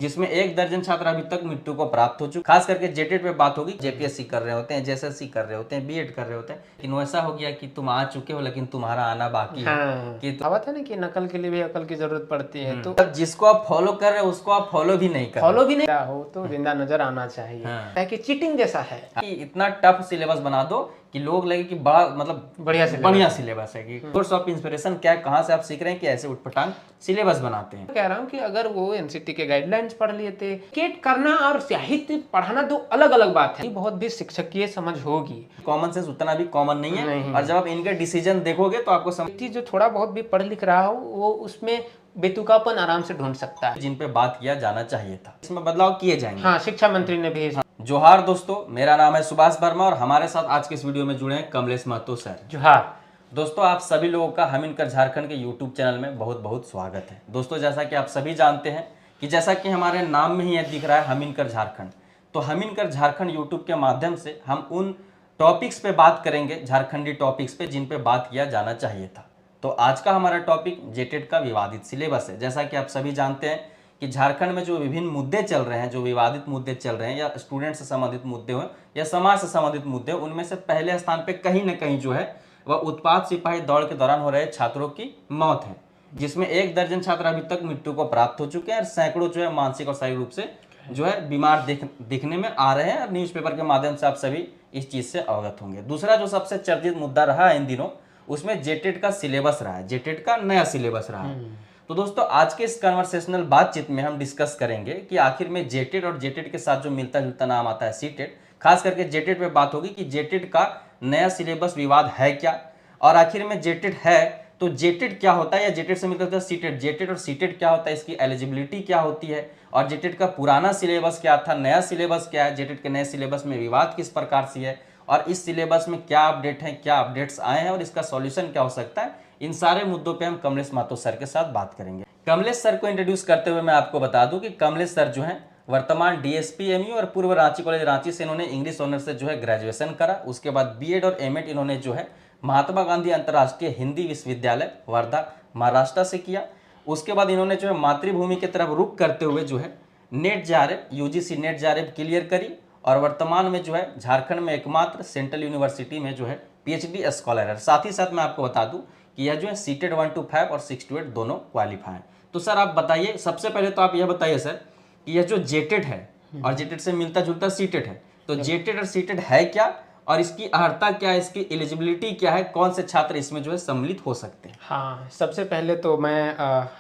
जिसमें 1 दर्जन छात्र अभी तक मृत्यु को प्राप्त हो चुके। खास करके जेटेट पे बात होगी। जेपीएससी कर रहे होते हैं, जेएसएससी कर रहे होते हैं, बीएड कर रहे होते हैं, लेकिन वैसा हो गया कि तुम आ चुके हो लेकिन तुम्हारा आना बाकी है। कि कहावत है ना कि नकल के लिए भी अकल की जरूरत पड़ती है। तो अब जिसको आप फॉलो कर रहे हो उसको आप फॉलो भी नहीं कर हो तो जिंदा नजर आना चाहिए। है कि चीटिंग जैसा है कि इतना टफ सिलेबस बना दो कि लोग लगे कि बड़ा मतलब बढ़िया सिलेबस है कि सोर्स ऑफ इंस्पिरेशन क्या है, कहाँ से आप सीख रहे हैं कि ऐसे उठपटांग सिलेबस बनाते हैं। कह रहा हूँ कि अगर वो एनसीटी के गाइडलाइंस पढ़ लिए थे, केट करना और साहित्य पढ़ाना दो अलग अलग बात है। बहुत भी शिक्षकीय समझ होगी, कॉमन सेंस उतना भी कॉमन नहीं है। और जब आप इनके डिसीजन देखोगे तो आपको समझ जो थोड़ा बहुत भी पढ़ लिख रहा हो वो उसमें बेतुकापन आराम से ढूंढ सकता है, जिन पे बात किया जाना चाहिए था। इसमें बदलाव किए जाएंगे। हाँ, शिक्षा मंत्री ने भी। जोहार दोस्तों, मेरा नाम है सुभाष वर्मा और हमारे साथ आज के इस वीडियो में जुड़े हैं कमलेश महतो सर। जोहार दोस्तों, आप सभी लोगों का हम इनकर झारखंड के यूट्यूब चैनल में बहुत बहुत स्वागत है। दोस्तों, जैसा कि आप सभी जानते हैं कि जैसा कि हमारे नाम में ही यह दिख रहा है हम इनकर झारखंड, तो हम इनकर झारखंड यूट्यूब के माध्यम से हम उन टॉपिक्स पे बात करेंगे, झारखंडी टॉपिक्स पे जिन पे बात किया जाना चाहिए था। तो आज का हमारा टॉपिक जेटेट का विवादित सिलेबस है। जैसा कि आप सभी जानते हैं कि झारखंड में जो विभिन्न मुद्दे चल रहे हैं, जो विवादित मुद्दे चल रहे हैं, या स्टूडेंट से संबंधित मुद्दे हो या समाज से संबंधित मुद्दे हो, उनमें से पहले स्थान पे कहीं ना कहीं जो है वह उत्पाद सिपाही दौड़ के दौरान हो रहे छात्रों की मौत है, जिसमें 1 दर्जन छात्र अभी तक मृत्यु को प्राप्त हो चुके हैं और सैकड़ों जो है मानसिक और शारीरिक रूप से जो है बीमार दिखने में आ रहे हैं। और न्यूज़पेपर के माध्यम से आप सभी इस चीज से अवगत होंगे। दूसरा जो सबसे चर्चित मुद्दा रहा है इन दिनों, उसमें जेटेट का सिलेबस रहा है, जेटेट का नया सिलेबस रहा है। तो दोस्तों, आज के इस कन्वर्सेशनल बातचीत में हम डिस्कस करेंगे कि आखिर में जेटेट और जेटेट के साथ जो मिलता जुलता नाम आता है सीटेट, खास करके जेटेट पे बात होगी कि जेटेट का नया सिलेबस विवाद है क्या, और आखिर में जेटेट है तो जेटेट क्या होता है, या जेटेट से मिलता है सीटेट, जेटेट और सीटेट क्या होता है, इसकी एलिजिबिलिटी क्या होती है, और जेटेट का पुराना सिलेबस क्या था, नया सिलेबस क्या है, जेटेट के नए सिलेबस में विवाद किस प्रकार से है, और इस सिलेबस में क्या अपडेट है, क्या अपडेट्स आए हैं और इसका सॉल्यूशन क्या हो सकता है। इन सारे मुद्दों पे हम कमलेश महतो सर के साथ बात करेंगे। कमलेश सर को इंट्रोड्यूस करते हुए मैं आपको बता दूं कि कमलेश सर जो हैं वर्तमान डीएसपी एमयू और पूर्व रांची कॉलेज रांची से इन्होंने इंग्लिश ऑनर से जो है ग्रेजुएशन करा। उसके बाद बीएड और एमएड इन्होंने जो है महात्मा गांधी अंतर्राष्ट्रीय हिंदी विश्वविद्यालय वर्धा महाराष्ट्र से किया। उसके बाद इन्होंने जो है मातृभूमि की तरफ रुख करते हुए जो है net JRF UGC net JRF clear करी और वर्तमान में जो है झारखंड में एकमात्र सेंट्रल यूनिवर्सिटी में जो है पीएचडी स्कॉलर है। साथ ही साथ मैं आपको बता दूं कि यह जो है सीटेट 1 to 5 और 6 to 8 दोनों क्वालिफाई हैं। तो सर आप बताइए, सबसे पहले तो आप यह बताइए सर कि यह जो जेटेट है और जेटेट से मिलता जुलता सीटेट है, तो जेटेट और सीटेट है क्या और इसकी अर्हता क्या है, इसकी एलिजिबिलिटी क्या है, कौन से छात्र इसमें जो है सम्मिलित हो सकते हैं? हाँ, सबसे पहले तो मैं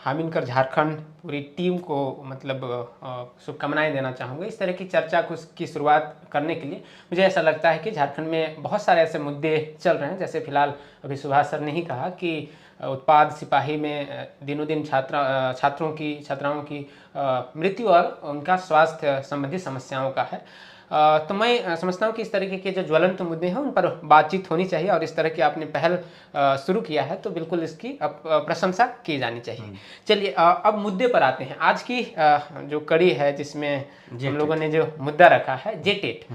हामिनकर झारखंड पूरी टीम को मतलब शुभकामनाएं देना चाहूँगा। इस तरह की चर्चा की शुरुआत करने के लिए मुझे ऐसा लगता है कि झारखंड में बहुत सारे ऐसे मुद्दे चल रहे हैं, जैसे फिलहाल अभी सुभाष सर ने ही कहा कि उत्पाद सिपाही में दिनों दिन छात्राओं की मृत्यु और उनका स्वास्थ्य संबंधी समस्याओं का है। तो मैं समझता हूँ कि इस तरीके के जो ज्वलंत मुद्दे हैं उन पर बातचीत होनी चाहिए, और इस तरह की आपने पहल शुरू किया है तो बिल्कुल इसकी प्रशंसा की जानी चाहिए। चलिए अब मुद्दे पर आते हैं। आज की जो कड़ी है जिसमें हम लोगों ने जो मुद्दा रखा है जेटेट,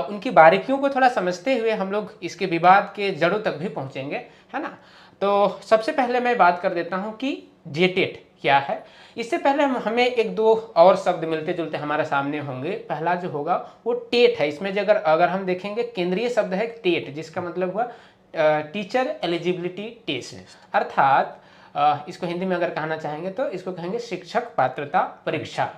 उनकी बारीकियों को थोड़ा समझते हुए हम लोग इसके विवाद के जड़ों तक भी पहुँचेंगे, है ना। तो सबसे पहले मैं बात कर देता हूँ कि जेटेट क्या है। इससे पहले हमें एक दो और शब्द मिलते जुलते हमारे सामने होंगे। पहला जो होगा वो टेट है। इसमें अगर हम देखेंगे केंद्रीय शब्द है टेट, जिसका मतलब हुआ टीचर एलिजिबिलिटी टेस्ट, अर्थात इसको हिंदी में अगर कहना चाहेंगे तो इसको कहेंगे शिक्षक पात्रता परीक्षा।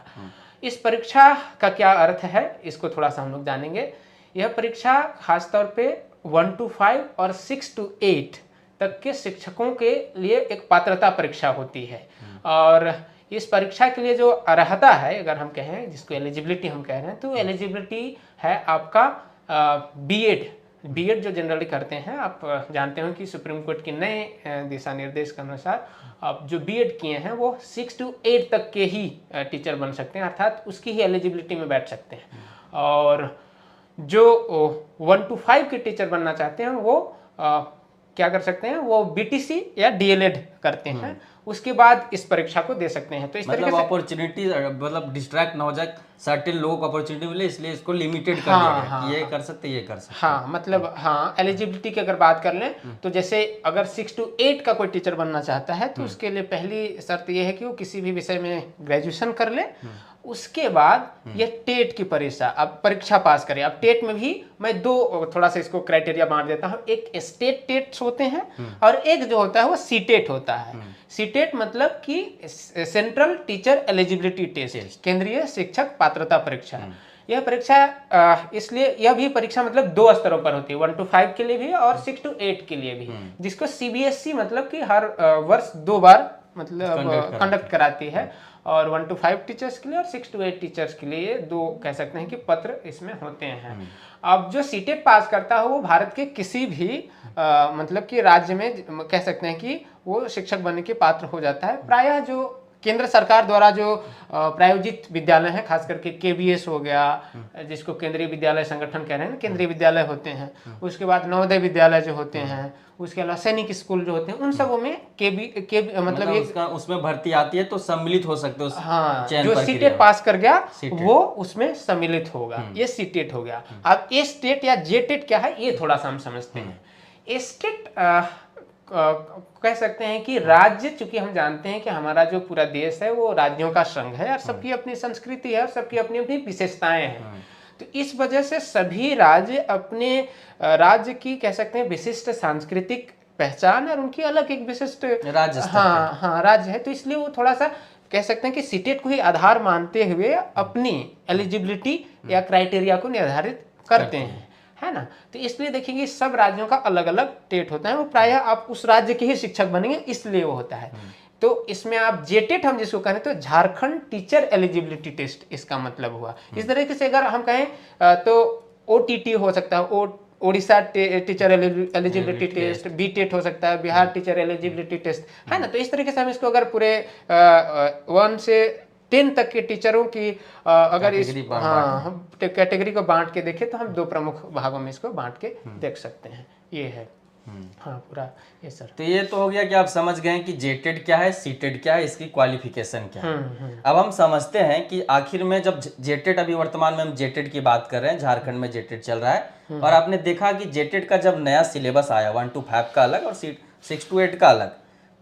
इस परीक्षा का क्या अर्थ है इसको थोड़ा सा हम लोग जानेंगे। यह परीक्षा खासतौर पे 1 to 5 और 6 to 8 तक के शिक्षकों के लिए एक पात्रता परीक्षा होती है, और इस परीक्षा के लिए जो अर्हता है अगर हम कहें, जिसको एलिजिबिलिटी हम कह रहे हैं, तो एलिजिबिलिटी है आपका बीएड जो जनरली करते हैं। आप जानते हो कि सुप्रीम कोर्ट के नए दिशा निर्देश के अनुसार आप जो बीएड किए हैं वो 6 to 8 तक के ही टीचर बन सकते हैं, अर्थात उसकी ही एलिजिबिलिटी में बैठ सकते हैं। और जो 1 to 5 के टीचर बनना चाहते हैं वो क्या कर सकते हैं, वो बीटीसी या डीएलएड करते हैं, उसके बाद इस परीक्षा को दे सकते हैं। तो इस तरीके से अपॉर्चुनिटी मतलब डिस्ट्रैक्ट ना हो जाए, सर्टेन लोगों को अपॉर्चुनिटी मिले, इसलिए इसको लिमिटेड कर दिया गया कि ये कर सकते, ये कर सकते। हाँ, मतलब हाँ, एलिजिबिलिटी की अगर बात कर लें तो जैसे अगर 6 to 8 का कोई टीचर बनना चाहता है तो उसके लिए पहली शर्त ये है कि वो किसी भी विषय में ग्रेजुएशन कर ले। उसके बाद ये टेट की परीक्षा, अब परीक्षा पास करें। अब टेट में भी मैं दो थोड़ा सा इसको क्राइटेरिया बांट देता हूँ, एक स्टेट टेट्स होते हैं और एक जो होता है वो सीटेट होता है। सीटेट मतलब कि सेंट्रल टीचर एलिजिबिलिटी टेस्ट, केंद्रीय शिक्षक पात्रता परीक्षा। यह परीक्षा इसलिए, यह भी परीक्षा मतलब 2 स्तरों पर होती है, 1 to 5 के लिए भी और 6 to 8 के लिए भी, जिसको सीबीएसई मतलब कि हर वर्ष 2 बार मतलब कंडक्ट कराती है। और 1 to 5 टीचर्स के लिए और 6 to 8 टीचर्स के लिए 2 कह सकते हैं कि पत्र इसमें होते हैं। अब जो सीटेट पास करता है वो भारत के किसी भी मतलब कि राज्य में कह सकते हैं कि वो शिक्षक बनने के पात्र हो जाता है। प्रायः जो केंद्र सरकार द्वारा जो प्रायोजित विद्यालय हैं, खास करके केवीएस हो गया, जिसको केंद्रीय विद्यालय संगठन कह रहे हैं, केंद्रीय विद्यालय होते हैं। उसके बाद नवोदय विद्यालय जो होते हैं, उसके अलावा सैनिक स्कूल जो होते हैं, उन सबों में मतलब उसका उसमें भर्ती आती है तो सम्मिलित हो सकते हो। हाँ, जो सीटेट पास कर गया वो उसमें सम्मिलित होगा, ये सीटेट हो गया। अब ये स्टेट या जेटेट क्या है ये थोड़ा सा हम समझते हैं। स्टेट कह सकते हैं कि राज्य, चूंकि हम जानते हैं कि हमारा जो पूरा देश है वो राज्यों का संघ है और सबकी अपनी संस्कृति है और सबकी अपनी अपनी विशेषताएं हैं। तो इस वजह से सभी राज्य अपने राज्य की कह सकते हैं विशिष्ट सांस्कृतिक पहचान और उनकी अलग एक विशिष्ट राज्य, हाँ राज्य है। तो इसलिए वो थोड़ा सा कह सकते हैं कि सीटेट को ही आधार मानते हुए अपनी एलिजिबिलिटी या क्राइटेरिया को निर्धारित करते हैं, है ना। तो इसलिए देखेंगे सब राज्यों का अलग अलग टेट होता है, वो प्रायः आप उस राज्य के ही शिक्षक बनेंगे इसलिए वो होता है। तो इसमें आप जेटेट हम जिसको कहें तो झारखंड टीचर एलिजिबिलिटी टेस्ट इसका मतलब हुआ। इस तरीके से अगर हम कहें तो ओटीटी हो सकता है, ओडिशा टीचर एलिजिबिलिटी टेस्ट, बीटेट हो सकता है, बिहार टीचर एलिजिबिलिटी टेस्ट, है ना। तो इस तरीके से हम इसको अगर पूरे 1 से 10 तक के टीचरों की अगर इस कैटेगरी को बांट के देखें तो हम 2 प्रमुख भागों में इसको बांट के देख सकते हैं। ये है हाँ पूरा ये सर। तो ये तो हो गया कि आप समझ गए कि जेटेड क्या है, सीटेड क्या है, इसकी क्वालिफिकेशन क्या है। अब हम समझते हैं कि आखिर में जब जेटेड, अभी वर्तमान में हम जेटेड की बात कर रहे हैं, झारखंड में जेटेड चल रहा है, और आपने देखा कि जेटेड का जब नया सिलेबस आया 1 to 5 का अलग और 6 to 8 का अलग,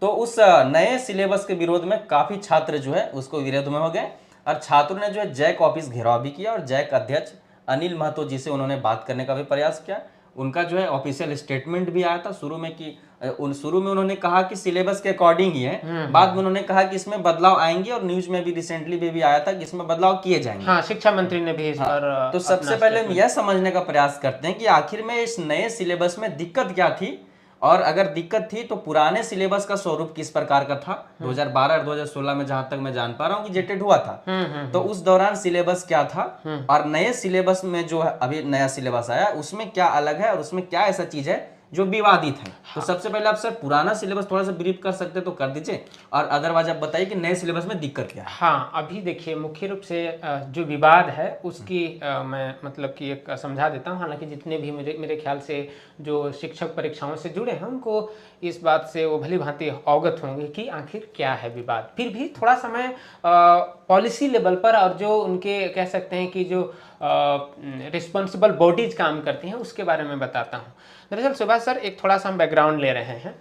तो उस नए सिलेबस के विरोध में काफी छात्र जो है उसको विरोध में हो गए और छात्रों ने जो है जैक ऑफिस घेराव भी किया और जैक अध्यक्ष अनिल महतो जी से उन्होंने बात करने का भी प्रयास किया। उनका जो है ऑफिशियल स्टेटमेंट भी आया था शुरू में कि शुरू में उन्होंने कहा कि सिलेबस के अकॉर्डिंग ही है, बाद में उन्होंने कहा कि इसमें बदलाव आएंगे और न्यूज में भी रिसेंटली भी आया था कि इसमें बदलाव किए जाएंगे। हाँ, शिक्षा मंत्री ने भी इस पर तो सबसे पहले हम यह समझने का प्रयास करते हैं कि आखिर में इस नए सिलेबस में दिक्कत क्या थी, और अगर दिक्कत थी तो पुराने सिलेबस का स्वरूप किस प्रकार का था। 2012 और 2016 में जहां तक मैं जान पा रहा हूँ कि जेटेड हुआ था, तो उस दौरान सिलेबस क्या था और नए सिलेबस में जो अभी नया सिलेबस आया उसमें क्या अलग है और उसमें क्या ऐसा चीज है जो विवादित है। तो सबसे पहले आप सर पुराना सिलेबस थोड़ा सा ब्रीफ कर सकते तो कर दीजिए, और अदरवाइज आप बताइए कि नए सिलेबस में दिक्कत क्या है। हाँ, अभी देखिए मुख्य रूप से जो विवाद है उसकी मैं मतलब कि एक समझा देता हूँ। हालांकि जितने भी मेरे ख्याल से जो शिक्षक परीक्षाओं से जुड़े हैं उनको इस बात से वो भली भांति अवगत होंगे कि आखिर क्या है विवाद। फिर भी थोड़ा समय पॉलिसी लेवल पर और जो उनके कह सकते हैं कि जो रिस्पॉन्सिबल बॉडीज काम करती हैं उसके बारे में बताता हूँ। दरअसल सुभाष सर एक थोड़ा सा हम बैकग्राउंड ले रहे हैं।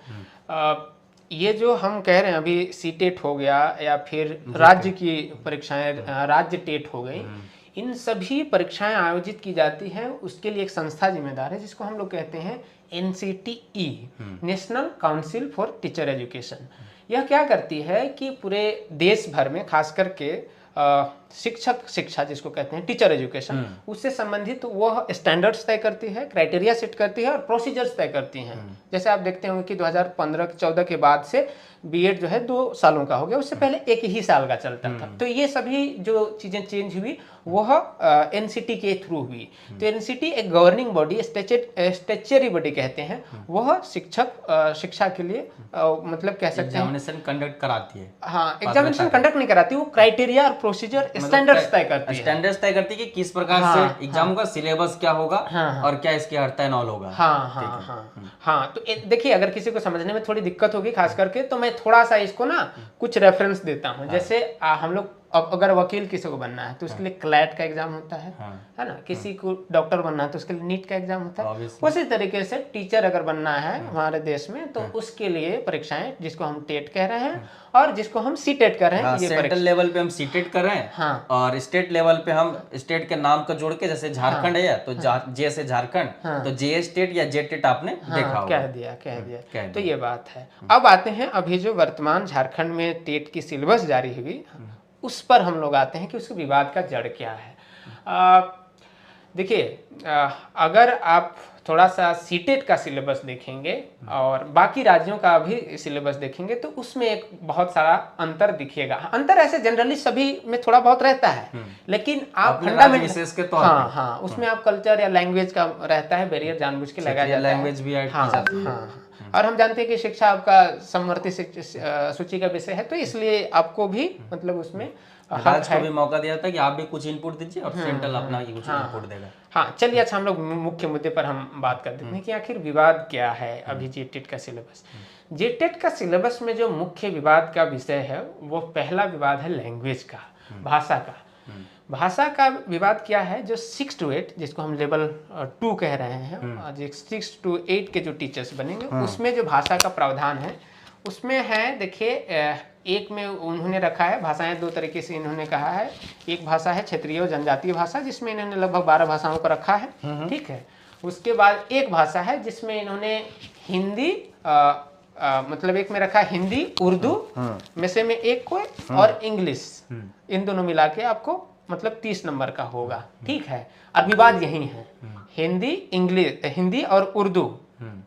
ये जो हम कह रहे हैं अभी सीटेट हो गया या फिर राज्य की परीक्षाएं राज्य टेट हो गई, इन सभी परीक्षाएं आयोजित की जाती हैं, उसके लिए एक संस्था जिम्मेदार है जिसको हम लोग कहते हैं NCTE, national council for teacher education. यह क्या करती है कि पूरे देश भर में खास करके शिक्षक शिक्षा जिसको कहते हैं टीचर एजुकेशन, उससे संबंधित वह स्टैंडर्ड्स तय करती है, क्राइटेरिया सेट करती है और प्रोसीजर्स तय करती हैं। जैसे आप देखते होंगे कि 2015-14 के बाद से बीएड जो है 2 सालों का हो गया, उससे पहले 1 ही साल का चलता था। तो ये सभी जो चीजें चेंज हुई वह एनसीटी के थ्रू हुई। तो एनसीटी एक गवर्निंग बॉडी, स्टेचुटरी बॉडी कहते हैं, वह शिक्षा के लिए मतलब कह सकते हैं एग्जामिनेशन कंडक्ट कराती है। हाँ, एग्जामिनेशन कंडक्ट नहीं कराती, वो क्राइटेरिया और प्रोसीजर स्टैंडर्ड्स तय करती है। स्टैंडर्ड्स तय करती है कि किस प्रकार से एग्जाम होगा, सिलेबस क्या होगा और क्या इसके हरता एंड ऑल होगा। हाँ, तो देखिए अगर किसी को समझने में थोड़ी दिक्कत होगी खास करके, तो मैं थोड़ा सा इसको ना कुछ रेफरेंस देता हूँ। जैसे हम लोग अब अगर वकील किसी को बनना है तो उसके लिए क्लैट का एग्जाम होता है हाँ। है ना, किसी को डॉक्टर बनना है तो उसके लिए नीट का एग्जाम होता है। Obviously। उसी तरीके से टीचर अगर बनना है हमारे देश में तो उसके लिए परीक्षाएं, जिसको हम टेट कह रहे हैं और जिसको हम सीटेट कह रहे हैं, ये सेंट्रल लेवल पे हम सीटेट कर रहे हैं। हाँ। और स्टेट लेवल पे हम स्टेट के नाम को जोड़ के, जैसे झारखंड है तो जे से झारखंड, तो जे स्टेट या जे टेट आपने देखा होगा। कह दिया। तो दिया। ये बात है। अब आते हैं अभी जो वर्तमान झारखंड में टेट की सिलेबस जारी हुई, उस पर हम लोग आते हैं कि उसके विवाद का जड़ क्या है। देखिए, अगर आप थोड़ा सा सीटेट का सिलेबस देखेंगे और बाकी राज्यों का भी सिलेबस देखेंगे तो उसमें एक बहुत सारा अंतर दिखेगा। अंतर ऐसे जनरली सभी में थोड़ा बहुत रहता है, लेकिन आप फंडामेंटल हाँ, उसमें आप कल्चर या लैंग्वेज का रहता है बैरियर, जानबूझ के लगाया जाता है, लैंग्वेज भी ऐड की जाती है। और हम जानते हैं कि शिक्षा आपका समवर्ती सूची का विषय है, तो इसलिए आपको भी मतलब उसमें राज्य को भी मौका दिया था कि आप भी कुछ इनपुट दीजिए और सेंट्रल अपना कुछ इनपुट देगा। हाँ, चलिए अच्छा, हम लोग मुख्य मुद्दे पर हम बात कर देते हैं कि आखिर विवाद क्या है अभी जेटेट का सिलेबस। जेटेट का सिलेबस में जो मुख्य विवाद का विषय है वो पहला विवाद है लैंग्वेज का, भाषा का। भाषा का विवाद क्या है, जो 6 to 8 जिसको हम लेवल 2 कह रहे हैं, जो 6 to 8 के जो टीचर्स बनेंगे उसमें जो भाषा का प्रावधान है उसमें है, देखिए, एक में उन्होंने रखा है भाषाएं 2 तरीके से इन्होंने कहा है। एक भाषा है क्षेत्रीय और जनजातीय भाषा, जिसमें इन्होंने लगभग 12 भाषाओं को रखा है, ठीक है। उसके बाद एक भाषा है जिसमें इन्होंने हिंदी मतलब एक में रखा है हिंदी, उर्दू में से में एक को, और इंग्लिश, इन दोनों मिला के आपको मतलब 30 नंबर का होगा, ठीक है। और विवाद यही है, हिंदी, इंग्लिश, हिंदी और उर्दू,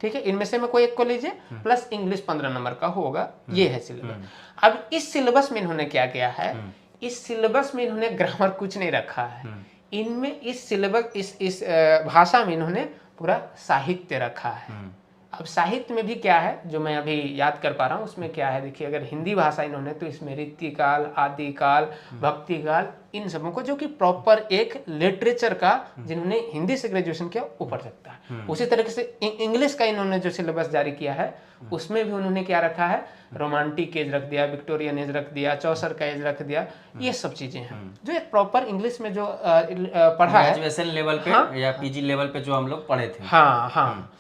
ठीक है, इनमें से में कोई एक को लीजिए, प्लस इंग्लिश 15 नंबर का होगा, ये है सिलेबस। अब इस सिलेबस में इन्होंने क्या किया है, इस सिलेबस में इन्होंने ग्रामर कुछ नहीं रखा है, इनमें इस सिलेबस इस भाषा में इन्होंने पूरा साहित्य रखा है। अब साहित्य में भी क्या है जो मैं अभी याद कर पा रहा हूँ, उसमें क्या है, देखिए, अगर हिंदी भाषा इन्होंने तो इसमें रीतिकाल, आदिकाल, भक्तिकाल, इन सबों को, जो कि प्रॉपर एक लिटरेचर का, जिन्होंने हिंदी से ग्रेजुएशन किया ऊपर सकता है। उसी तरीके से इंग्लिश का इन्होंने जो सिलेबस जारी किया है उसमें भी उन्होंने क्या रखा है, रोमांटिक एज रख दिया, विक्टोरियन एज रख दिया, चौसर का एज रख दिया, ये सब चीजें हैं जो एक प्रॉपर इंग्लिश में जो पढ़ा है ग्रेजुएशन लेवल पे या पीजी लेवल पे जो हम लोग पढ़े थे। हाँ।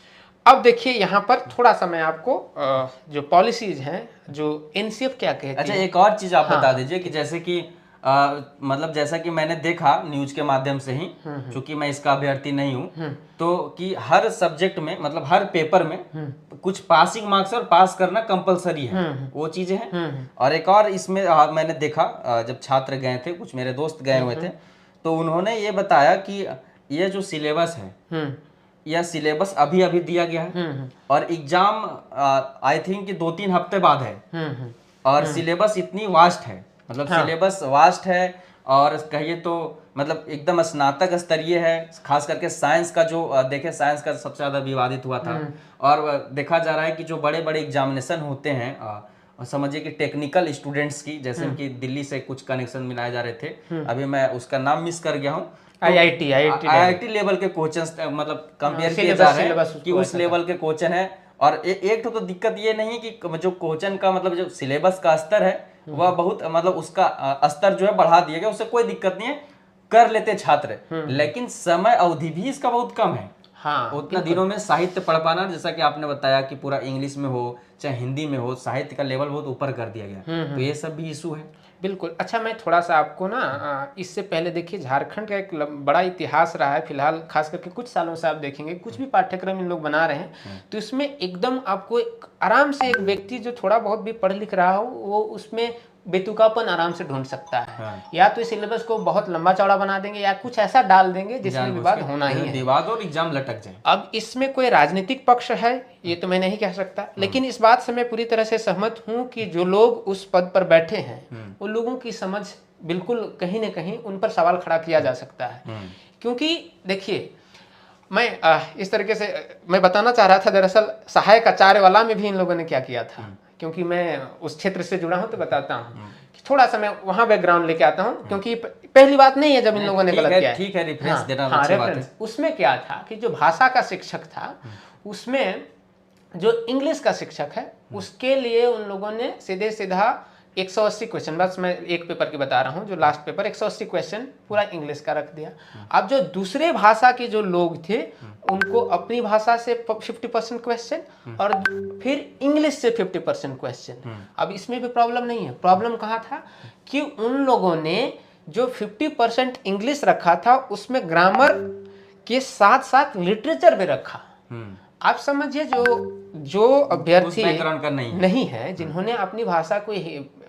अब देखिए यहाँ पर थोड़ा सा मैं आपको जो पॉलिसीज हैं, जो एनसीएफ क्या कहती है। अच्छा, एक और चीज आप बता दीजिए कि जैसे कि मतलब जैसा कि मैंने देखा न्यूज के माध्यम से ही, चूंकि मैं इसका अभ्यर्थी नहीं हूँ, तो कि हर सब्जेक्ट में मतलब हर पेपर में कुछ पासिंग मार्क्स और पास करना कंपलसरी है, वो चीजें हैं। और एक और इसमें मैंने देखा, जब छात्र गए थे, कुछ मेरे दोस्त गए हुए थे, तो उन्होंने ये बताया कि ये जो सिलेबस है, यह सिलेबस अभी अभी दिया गया है और एग्जाम आई थिंक कि 2-3 हफ्ते बाद है, और सिलेबस इतनी वास्ट है, मतलब सिलेबस वास्ट है, और कहिए तो मतलब एकदम स्नातक स्तरीय है। खास करके साइंस का जो देखे, साइंस का सबसे ज्यादा विवादित हुआ था, और देखा जा रहा है कि जो बड़े बड़े एग्जामिनेशन होते हैं, समझिए कि टेक्निकल स्टूडेंट्स की, जैसे कि दिल्ली से कुछ कनेक्शन मिलाए जा रहे थे, अभी मैं उसका नाम मिस कर गया हूँ, IIT लेवल के क्वेश्चन मतलब कंपेयर किए जा रहे हैं कि उस लेवल के क्वेश्चन है। और एक तो दिक्कत ये नहीं है कि जो क्वेश्चन का मतलब जो सिलेबस का स्तर है वह बहुत मतलब उसका स्तर जो है बढ़ा दिया गया, उससे कोई दिक्कत नहीं है, कर लेते छात्र, लेकिन समय अवधि भी इसका बहुत कम है। हाँ, उतना दिनों में साहित्य पढ़ पाना, जैसा कि आपने बताया कि पूरा इंग्लिश में हो चाहे हिंदी में हो, साहित्य का लेवल बहुत ऊपर कर दिया गया, तो ये सब भी इशू है। बिल्कुल। अच्छा, मैं थोड़ा सा आपको ना इससे पहले, देखिए, झारखंड का एक बड़ा इतिहास रहा है फिलहाल, खास करके कुछ सालों से आप देखेंगे कुछ भी पाठ्यक्रम इन लोग बना रहे हैं तो इसमें एकदम आपको आराम से एक व्यक्ति जो थोड़ा बहुत भी पढ़ लिख रहा हो वो उसमें बेतुकापन आराम से ढूंढ सकता है। या तो इस सिलेबस को बहुत लंबा चौड़ा बना देंगे या कुछ ऐसा डाल देंगे जिसमें विवाद होना ही है, विवाद और एग्जाम लटक जाए। अब इसमें कोई राजनीतिक पक्ष है ये तो मैं नहीं कह सकता, लेकिन इस बात से मैं पूरी तरह से सहमत हूँ कि जो लोग उस पद पर बैठे हैं उन लोगों की समझ बिल्कुल कहीं ना कहीं उन पर सवाल खड़ा किया जा सकता है। क्योंकि देखिए, मैं इस तरीके से मैं बताना चाह रहा था, दरअसल सहायक आचार्य वाला में भी इन लोगों ने क्या किया था, क्योंकि मैं उस क्षेत्र से जुड़ा हूं तो बताता हूं कि थोड़ा सा मैं वहां बैकग्राउंड लेके आता हूं, क्योंकि पहली बात नहीं है जब इन लोगों ने गलत किया है। ठीक है, रेफरेंस देना अच्छी बात है। उसमें क्या था कि जो भाषा का शिक्षक था उसमें जो इंग्लिश का शिक्षक है उसके लिए उन लोगों ने सीधे सीधा 180 क्वेश्चन, बस मैं एक पेपर की बता रहा हूँ, जो लास्ट पेपर 180 क्वेश्चन पूरा इंग्लिश का रख दिया। अब जो दूसरे भाषा के जो लोग थे उनको अपनी भाषा से 50% क्वेश्चन और फिर इंग्लिश से 50% क्वेश्चन। अब इसमें भी प्रॉब्लम नहीं है। प्रॉब्लम कहाँ था कि उन लोगों ने जो 50% इंग्लिश रखा था उसमें ग्रामर के साथ साथ लिटरेचर भी रखा। आप समझिए जो अभ्यर्थी बैकग्राउंड का नहीं है, जिन्होंने अपनी भाषा को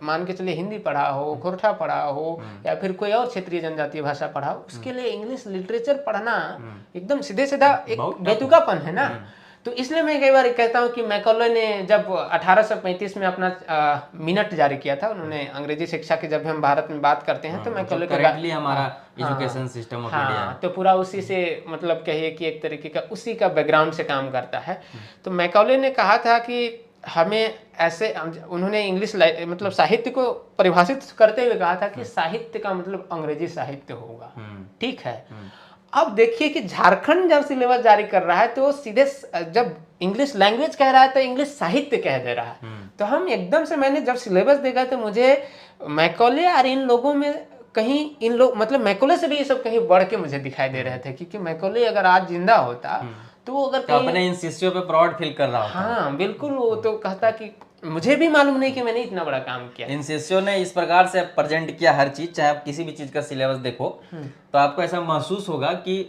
मान के चलिए हिंदी पढ़ा हो, खोरठा पढ़ा हो या फिर कोई और क्षेत्रीय जनजातीय भाषा पढ़ा हो, उसके लिए इंग्लिश लिटरेचर पढ़ना एकदम सीधे सीधा एक बेतुकापन है ना। तो इसलिए मैं कई बार कहता हूँ कि मैकॉले ने जब 1835 में अपना मिनट जारी किया था, उन्होंने अंग्रेजी शिक्षा की जब हम भारत में बात करते हैं तो मैकॉले करेंटली हमारा एजुकेशन सिस्टम ऑफ इंडिया, तो पूरा उसी से मतलब कहिए कि एक तरीके का उसी का बैकग्राउंड से काम करता है। तो मैकॉले ने कहा था कि हमें ऐसे, उन्होंने इंग्लिश मतलब साहित्य को परिभाषित करते हुए कहा था कि साहित्य का मतलब अंग्रेजी साहित्य होगा। ठीक है। अब देखिए कि झारखंड जब सिलेबस जारी कर रहा है तो वो सीधे जब इंग्लिश लैंग्वेज कह रहा है तो इंग्लिश साहित्य कह दे रहा है। तो हम एकदम से, मैंने जब सिलेबस देखा तो मुझे मैकॉले और इन लोगों में कहीं इन लोग मतलब मैकॉले से भी ये सब कहीं बढ़ के मुझे दिखाई दे रहे थे, क्योंकि मैकॉले अगर आज जिंदा होता तो वो अगर अपने इन शिष्यों पे प्राउड फील कर रहा होता। हाँ बिल्कुल, वो तो कहता कि मुझे भी मालूम नहीं कि मैंने इतना बड़ा काम किया। इन शिष्यों ने इस प्रकार से प्रेजेंट किया हर चीज, चाहे आप किसी भी चीज का सिलेबस देखो तो आपको ऐसा महसूस होगा कि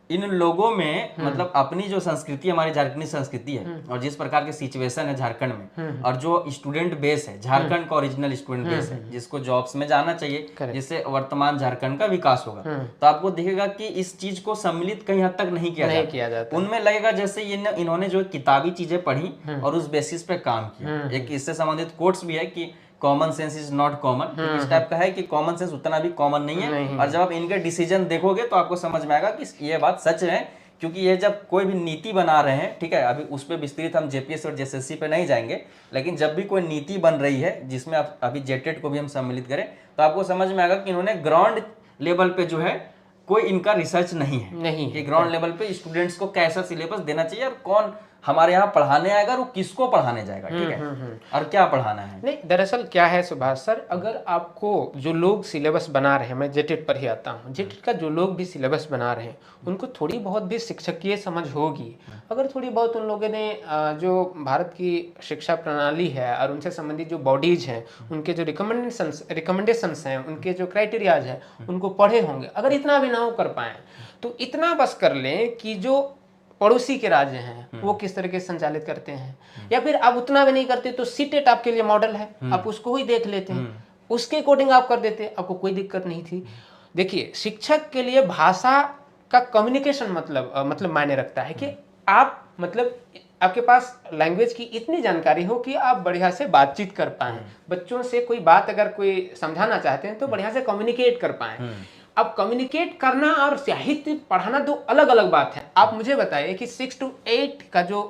इन लोगों में मतलब अपनी जो संस्कृति, हमारी झारखंडी संस्कृति है और जिस प्रकार के सिचुएशन है झारखंड में और जो स्टूडेंट बेस है, झारखंड का ओरिजिनल स्टूडेंट बेस है जिसको जॉब्स में जाना चाहिए, जिससे वर्तमान झारखंड का विकास होगा, तो आपको दिखेगा कि इस चीज को सम्मिलित कहीं हद तक नहीं किया जाता। उनमें लगेगा जैसे इन्होंने जो किताबी चीजें पढ़ी और उस बेसिस पे काम किया। एक इससे संबंधित कोट्स भी है कि common sense is not common, इस टाइप का है कि कॉमन सेंस उतना भी कॉमन नहीं है। और जब आप इनके डिसीजन देखोगे तो आपको समझ में आएगा कि ये बात सच है, क्योंकि ये जब कोई भी नीति बना रहे हैं, ठीक है, अभी उस पर विस्तृत हम जेपीएस और जेएसएससी पे नहीं जाएंगे, लेकिन जब भी कोई नीति बन रही है जिसमें आप अभी जेटेट को भी हम सम्मिलित करें तो आपको समझ में आएगा कि इन्होंने ग्राउंड लेवल पे जो है कोई इनका रिसर्च नहीं है कि ग्राउंड लेवल पे स्टूडेंट्स को कैसा सिलेबस देना चाहिए और कौन हमारे यहाँ पढ़ाने आएगा और वो किसको पढ़ाने जाएगा, ठीक है, और क्या पढ़ाना है। नहीं, दरअसल क्या है सुभाष सर, अगर आपको जो लोग सिलेबस बना रहे हैं, मैं जेटेट पर ही आता हूँ, जेटेट का जो लोग भी सिलेबस बना रहे हैं उनको थोड़ी बहुत भी शिक्षकीय समझ होगी। अगर थोड़ी बहुत उन लोगों ने जो भारत की शिक्षा प्रणाली है और उनसे संबंधित जो बॉडीज हैं, उनके जो रिकमेंडेशंस हैं, उनके जो क्राइटेरियाज हैं, उनको पढ़े होंगे। अगर इतना भी ना हो कर पाए तो इतना बस कर लें कि जो पड़ोसी के राज्य हैं वो किस तरह के संचालित करते हैं, या फिर आप उतना भी नहीं करते तो सीटेट आपके लिए मॉडल है, आप उसको ही देख लेते हैं, उसके अकॉर्डिंग आप कर देते, आपको कोई दिक्कत नहीं थी। देखिए, शिक्षक के लिए भाषा का कम्युनिकेशन मतलब मायने रखता है कि आप मतलब आपके पास लैंग्वेज की इतनी जानकारी हो कि आप बढ़िया से बातचीत कर पाएं, बच्चों से कोई बात अगर कोई समझाना चाहते हैं तो बढ़िया से कम्युनिकेट कर पाएं। अब कम्युनिकेट करना और साहित्य पढ़ाना दो अलग अलग बात है। आप मुझे बताइए कि 6 to 8 का जो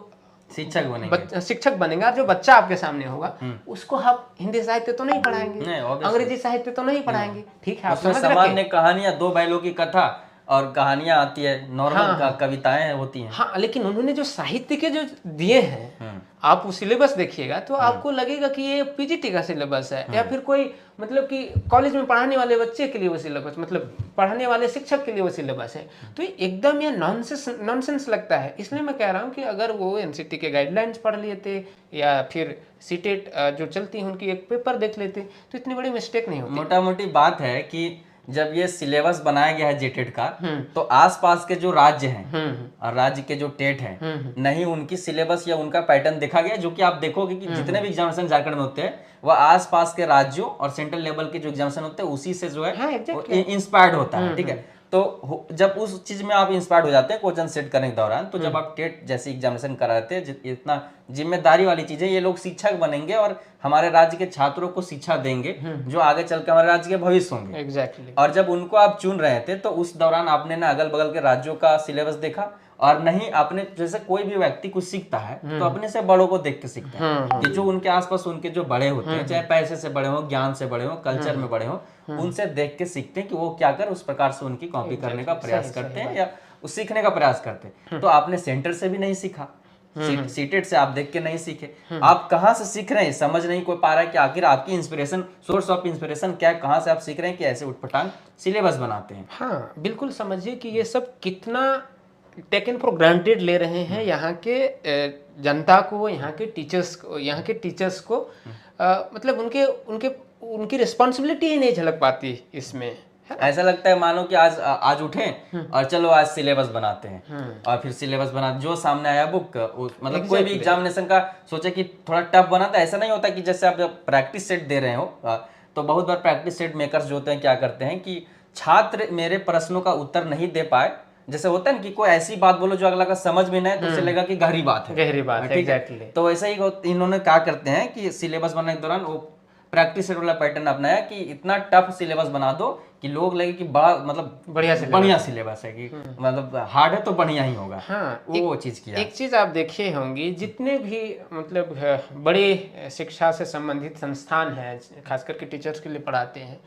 शिक्षक बनेगा, जो बच्चा आपके सामने होगा, उसको आप हिंदी साहित्य तो नहीं पढ़ाएंगे, अंग्रेजी साहित्य तो नहीं पढ़ाएंगे, ठीक है। उसमें सामान्य कहानियां, दो बैलों की कथा और कहानियां आती है, नॉर्मल कविताएं होती हैं। हाँ, लेकिन उन्होंने जो साहित्य के जो दिए हैं, आप वो सिलेबस देखिएगा तो आपको लगेगा कि ये पीजीटी का सिलेबस है या फिर कोई मतलब कि कॉलेज में पढ़ाने वाले बच्चे के लिए वो सिलेबस, मतलब पढ़ाने वाले शिक्षक के लिए वो सिलेबस है। तो एकदम ये नॉनसेंस लगता है। इसलिए मैं कह रहा हूँ कि अगर वो एनसीटी के गाइडलाइंस पढ़ लेते या फिर सीटेट जो चलती है उनकी एक पेपर देख लेते तो इतनी बड़ी मिस्टेक नहीं होती। मोटा मोटी बात है कि जब ये सिलेबस बनाया गया है जेटेट का तो आसपास के जो राज्य हैं और राज्य के जो टेट हैं, नहीं उनकी सिलेबस या उनका पैटर्न देखा गया, जो कि आप देखोगे कि जितने भी एग्जामिनेशन झारखंड में होते हैं वह आसपास के राज्यों और सेंट्रल लेवल के जो एग्जामिनेशन होते हैं उसी से जो है इंस्पायर्ड होता है, ठीक है। तो जब उस चीज में आप इंस्पायर्ड हो जाते हैं क्वेश्चन सेट करने के दौरान, तो जब आप टेट जैसी एग्जामिनेशन कराते हैं, इतना जिम्मेदारी वाली चीजें, ये लोग शिक्षक बनेंगे और हमारे राज्य के छात्रों को शिक्षा देंगे जो आगे चल के हमारे राज्य के भविष्य होंगे। एग्जैक्टली। और जब उनको आप चुन रहे थे तो उस दौरान आपने ना अगल बगल के राज्यों का सिलेबस देखा और नहीं आपने, जैसे कोई भी व्यक्ति कुछ सीखता है तो अपने से बड़ों को देख के सीखता है कि जो उनके आसपास उनके जो बड़े होते हैं, चाहे पैसे से बड़े हो, ज्ञान से बड़े हो, कल्चर में बड़े हो, उनसे देख के सीखते हैं कि वो क्या कर, उस प्रकार से उनकी कॉपी करने का प्रयास करते हैं या सीखने का प्रयास करते हैं। तो आपने सेंटर से भी नहीं सीखा, सीटेड से आप देख के नहीं सीखे, आप कहाँ से सीख रहे हैं समझ नहीं कोई पा रहा है कि आखिर आपकी इंस्पिरेशन, सोर्स ऑफ इंस्पिरेशन क्या है, कहाँ से आप सीख रहे हैं कि ऐसे उठपटांग सिलेबस बनाते हैं। हाँ बिल्कुल, समझिए कि ये सब कितना टेकन फॉर ग्रांटेड ले रहे हैं यहाँ के जनता को, यहाँ के टीचर्स को मतलब उनकी रिस्पॉन्सिबिलिटी ही नहीं झलक पाती इसमें। ऐसा लगता है मानो कि आज उठे और चलो आज सिलेबस बनाते हैं, और फिर सिलेबस बना जो सामने आया बुक, मतलब कोई भी एग्जामिनेशन का सोचे कि थोड़ा टफ बनाता है, ऐसा नहीं होता कि जैसे आप जब प्रैक्टिस सेट दे रहे हो तो बहुत बार प्रैक्टिस सेट मेकर्स जो होते हैं क्या करते हैं कि छात्र मेरे प्रश्नों का उत्तर नहीं दे पाए, जैसे होता है ना कि कोई ऐसी बात बोलो जो अगला का समझ में नहीं तो उसे लगा कि गहरी बात है, ठीक है। तो वैसे ही इन्होंने क्या करते हैं कि सिलेबस बनाने के दौरान वो प्रैक्टिस सेट वाला पैटर्न अपनाया कि इतना टफ सिलेबस बना दो कि लोग लगे कि बड़ा मतलब बढ़िया सिलेबस है, कि मतलब हार्ड है तो बढ़िया ही होगा। हाँ, वो चीज किया। एक चीज आप देखे होंगी, जितने भी मतलब बड़े शिक्षा से संबंधित संस्थान हैं, खास करके टीचर्स के लिए पढ़ाते हैं,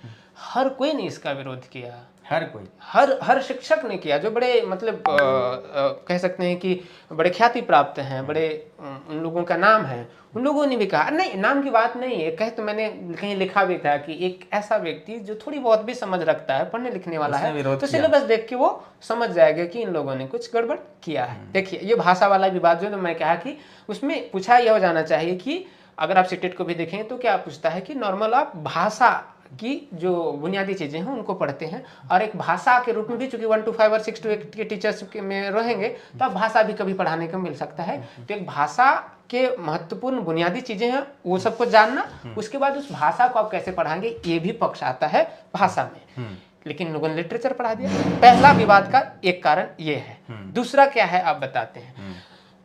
हर कोई ने इसका विरोध किया। हर शिक्षक ने किया, जो बड़े मतलब कह सकते हैं कि बड़े ख्याति प्राप्त हैं, बड़े उन लोगों का नाम है, उन लोगों ने भी कहा। नहीं, नाम की बात नहीं है, कहे तो मैंने कहीं लिखा भी था कि एक ऐसा व्यक्ति जो थोड़ी बहुत भी समझ रखता है, पढ़ने लिखने वाला है, तो सिलेबस देख के वो समझ जाएगा कि इन लोगों ने कुछ गड़बड़ किया है। देखिए, ये भाषा वाला विवाद जो मैं कहा कि उसमें पूछा यह हो जाना चाहिए कि अगर आप सीटेट को भी देखें तो क्या पूछता है कि नॉर्मल आप भाषा की जो बुनियादी चीजें हैं उनको पढ़ते हैं, और एक भाषा के रूप में भी, चूंकि 1 to 5 और 6 to 8 के टीचर्स में रहेंगे तो आप भाषा भी कभी पढ़ाने को मिल सकता है। तो एक भाषा के महत्वपूर्ण बुनियादी चीजें हैं, वो सबको जानना, उसके बाद उस भाषा को आप कैसे पढ़ाएंगे ये भी पक्ष आता है भाषा में। लेकिन लोगों ने लिटरेचर पढ़ा दिया। पहला विवाद का एक कारण ये है। दूसरा क्या है आप बताते हैं।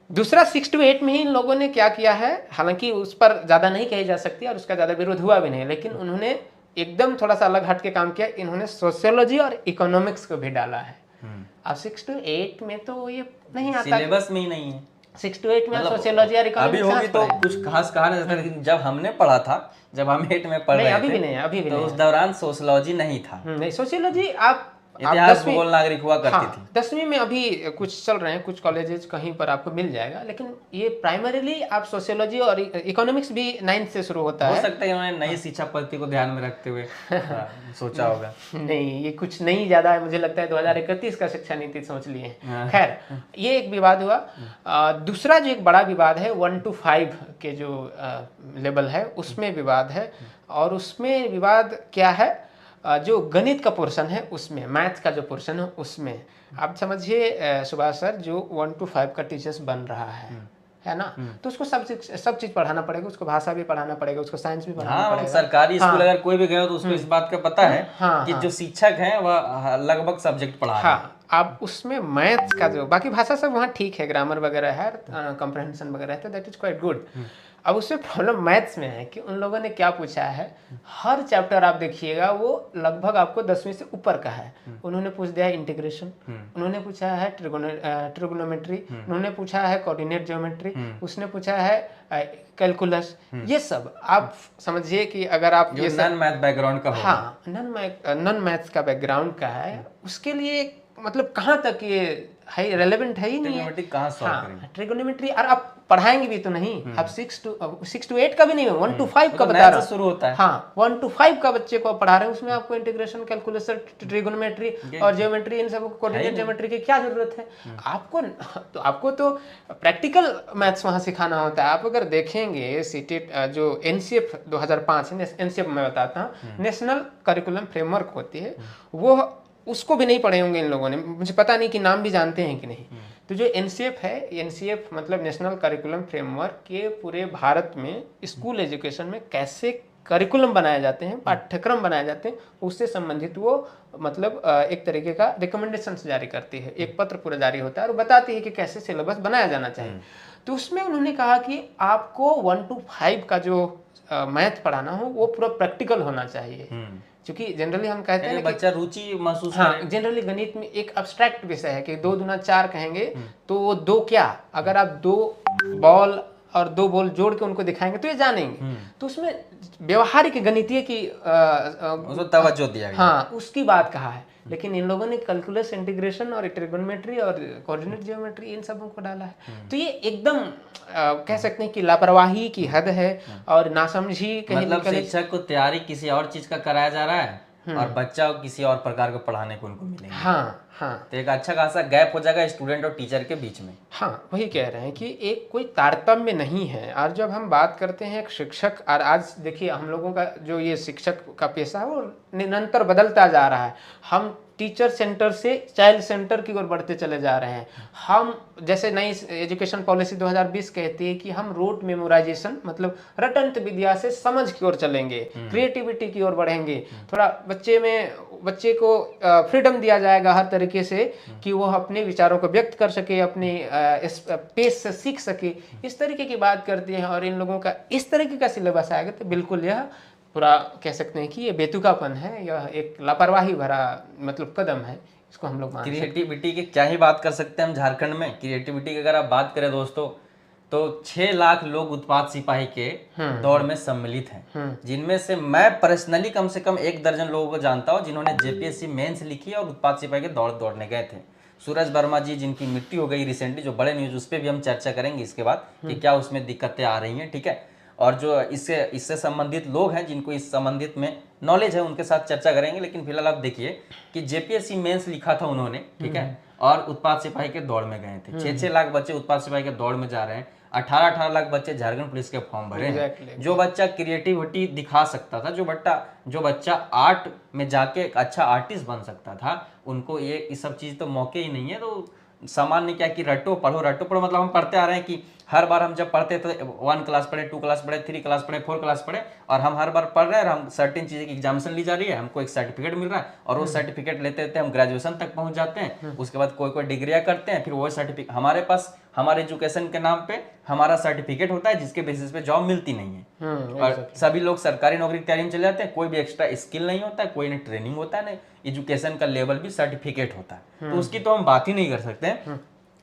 दूसरा 6 to 8 में ही इन लोगों ने क्या किया है, हालांकि उस पर ज्यादा नहीं कही जा सकती और उसका ज्यादा विरोध हुआ भी नहीं, लेकिन उन्होंने एकदम थोड़ा सा अलग हट के काम किया। इन्होंने सोशियोलॉजी और इकोनॉमिक्स को भी डाला है। अब 6 to 8 में तो ये नहीं आता, सिलेबस में ही नहीं है। 6 to 8 में सोशियोलॉजी और इकोनॉमिक्स अभी होगी तो कुछ खास कहा नहीं, लेकिन जब हमने पढ़ा था, जब हम 8 में पढ़ रहे थे, अभी भी तो उस दौरान सोशियोलॉजी नहीं था। नहीं, सोशियोलॉजी आप इतिहास भूगोल नागरिक हुआ करती थी। 10वीं में अभी कुछ चल रहे हैं, कुछ कॉलेजेस कहीं पर आपको मिल जाएगा, लेकिन ये प्राइमरीली आप सोशियोलॉजी और इकोनॉमिक्स भी 9th से शुरू होता है। हो सकता है उन्होंने नई शिक्षा पद्धति को ध्यान में रखते हुए सोचा होगा। नहीं, ये कुछ नहीं ज्यादा है, मुझे लगता है 2031 का शिक्षा नीति सोच लिए। खैर, ये एक विवाद हुआ। दूसरा जो एक बड़ा विवाद है 1 to 5 के जो लेवल है उसमें विवाद है, और उसमें विवाद क्या है, जो गणित का पोर्शन है उसमें, मैथ का जो पोर्शन है उसमें आप समझिए सुभाष सर, जो 1 to 5 का टीचर्स बन रहा है ना, तो उसको सब चीज पढ़ाना पड़ेगा, उसको भाषा भी पढ़ाना पड़ेगा, उसको साइंस भी पढ़ाना पड़ेगा। सरकारी स्कूल अगर कोई भी गए तो उसको इस बात का पता है कि जो शिक्षक हैं वह लगभग सब्जेक्ट पढ़ा रहे हैं। अब उसमें मैथ्स का जो, बाकी भाषा सब वहाँ ठीक है, ग्रामर वगैरह है, कॉम्प्रहेंशन वगैरह है, तो दैट इज क्वाइट गुड। अब उसमें प्रॉब्लम मैथ्स में है कि उन लोगों ने क्या पूछा है, हर चैप्टर आप देखिएगा वो लगभग आपको 10वीं से ऊपर का है। उन्होंने पूछ दिया है इंटीग्रेशन, उन्होंने पूछा है ट्रिगोनोमेट्री, उन्होंने पूछा है कोऑर्डिनेट ज्योमेट्री, उसने पूछा है कैलकुलस। ये सब आप समझिए कि अगर आप ये नॉन मैथ बैकग्राउंड का, हाँ, नॉन मैथ्स का बैकग्राउंड का है, उसके लिए मतलब कहाँ तक ये है, रेलेवेंट है ही नहीं है। ट्रिगोनोमेट्री और आप पढ़ाएंगे भी तो नहीं। अब 6 to 8 का भी नहीं है, 1 to 5 का बता रहा हूं, शुरू होता है। हाँ, 1 to 5 का बच्चे को पढ़ा रहे हैं, उसमें आपको इंटीग्रेशन, कैलकुलस, ट्रिगोनोमेट्री और ज्योमेट्री, इन सब कोऑर्डिनेट ज्योमेट्री की क्या जरूरत है आपको तो प्रैक्टिकल मैथ्स वहां सिखाना होता है। आप अगर देखेंगे सीटेट जो एनसीएफ 2005 है, एनसीएफ मैं बताता हूँ, नेशनल करिकुलम फ्रेमवर्क होती है, वो उसको भी नहीं पढ़े होंगे इन लोगों ने, मुझे पता नहीं कि नाम भी जानते हैं कि नहीं। तो जो एनसीएफ है, एनसीएफ मतलब नेशनल करिकुलम फ्रेमवर्क के पूरे भारत में स्कूल एजुकेशन में कैसे करिकुलम बनाए जाते हैं, पाठ्यक्रम बनाए जाते हैं, उससे संबंधित वो मतलब एक तरीके का रिकमेंडेशन जारी करती है, एक पत्र पूरा जारी होता है और बताती है कि कैसे सिलेबस बनाया जाना चाहिए। तो उसमें उन्होंने कहा कि आपको 1 to 5 का जो मैथ पढ़ाना हो वो पूरा प्रैक्टिकल होना चाहिए, क्योंकि जनरली हम कहते हैं बच्चा रुचि महसूस करे। जनरली गणित में एक एब्स्ट्रैक्ट विषय है कि 2 दूना 4 कहेंगे तो वो 2 क्या, अगर आप 2 बॉल और 2 बॉल जोड़ के उनको दिखाएंगे तो ये जानेंगे। तो उसमें व्यवहारिक गणितीय की तवज्जो दिया गया। हाँ, उसकी बात कहा है। लेकिन इन लोगों ने कैलकुलस, इंटीग्रेशन और ट्रिग्नोमेट्री और कोऑर्डिनेट ज्योमेट्री इन सबों को डाला है। तो ये एकदम कह सकते हैं कि लापरवाही की हद है और नासमझी कहीं मतलब शिक्षक को तैयारी किसी और चीज का कराया जा रहा है और बच्चा को किसी और प्रकार को पढ़ाने को उनको मिलेंगे। हाँ हाँ, तो एक अच्छा खासा गैप हो जाएगा स्टूडेंट और टीचर के बीच में। हाँ वही कह रहे हैं कि एक कोई तारतम्य नहीं है। और जब हम बात करते हैं एक शिक्षक, और आज देखिए हम लोगों का जो ये शिक्षक का पेशा है वो निरंतर बदलता जा रहा है। हम टीचर सेंटर से चाइल्ड सेंटर की ओर बढ़ते चले जा रहे हैं। हम जैसे नई एजुकेशन पॉलिसी 2020 कहती है कि हम रोट मेमोराइजेशन मतलब रटंत विद्या से समझ की ओर चलेंगे, क्रिएटिविटी की ओर बढ़ेंगे। थोड़ा बच्चे को फ्रीडम दिया जाएगा हर तरीके से कि वो अपने विचारों को व्यक्त कर सके, अपने पेस से सीख सके, इस तरीके की बात करती है। और इन लोगों का इस तरीके का सिलेबस आएगा तो बिल्कुल यह पूरा कह सकते हैं कि ये बेतुकापन है, यह एक लापरवाही भरा मतलब कदम है, इसको हम लोग मान सकते हैं। क्रिएटिविटी की क्या ही बात कर सकते हैं हम झारखंड में। क्रिएटिविटी की अगर आप बात करें दोस्तों तो 6 लाख लोग उत्पाद सिपाही के दौड़ में सम्मिलित हैं, जिनमें से मैं पर्सनली कम से कम 1 दर्जन लोगों को जानता हूं जिन्होंने जेपीएससी मेंस लिखी और उत्पाद सिपाही के दौड़ने गए थे। सूरज वर्मा जी जिनकी मृत्यु हो गई रिसेंटली, जो बड़े न्यूज, उस पर भी हम चर्चा करेंगे इसके बाद कि क्या उसमें दिक्कतें आ रही हैं, ठीक है। और जो इससे संबंधित लोग हैं जिनको इस संबंधित में नॉलेज है उनके साथ चर्चा करेंगे। लेकिन फिलहाल आप देखिए कि जेपीएससी मेंस लिखा था उन्होंने, ठीक है, और उत्पाद सिपाही के दौड़ में गए थे। 6-6 लाख बच्चे उत्पाद सिपाही के दौड़ में जा रहे हैं। 18-18 लाख बच्चे झारखंड पुलिस के फॉर्म भरे हैं। जो बच्चा क्रिएटिविटी दिखा सकता था, जो बच्चा आर्ट में जाके एक अच्छा आर्टिस्ट बन सकता था, उनको ये सब चीज तो मौके ही नहीं है। तो सामान्य क्या कि रटो पढ़ो मतलब हम पढ़ते आ रहे हैं कि हर बार हम जब पढ़ते थे 1 क्लास पढ़े, 2 क्लास पढ़े, 3 क्लास पढ़े, 4 क्लास पढ़े, और हम हर बार पढ़ रहे हैं और हम सर्टेन चीज़ें की एग्जामिनेशन ली जा रही है, हमको एक सर्टिफिकेट मिल रहा है और वो सर्टिफिकेट लेते लेते हम ग्रेजुएशन तक पहुंच जाते हैं। उसके बाद कोई डिग्रियां करते हैं, फिर वो सर्टिफिकेट हमारे पास हमारे एजुकेशन के नाम पे हमारा सर्टिफिकेट होता है जिसके बेसिस पे जॉब मिलती नहीं है। और सभी लोग सरकारी नौकरी की तैयारी में चले जाते हैं। कोई भी एक्स्ट्रा स्किल नहीं होता है, कोई ना ट्रेनिंग होता है, ना एजुकेशन का लेवल भी सर्टिफिकेट होता है। तो उसकी तो हम बात ही नहीं कर सकते।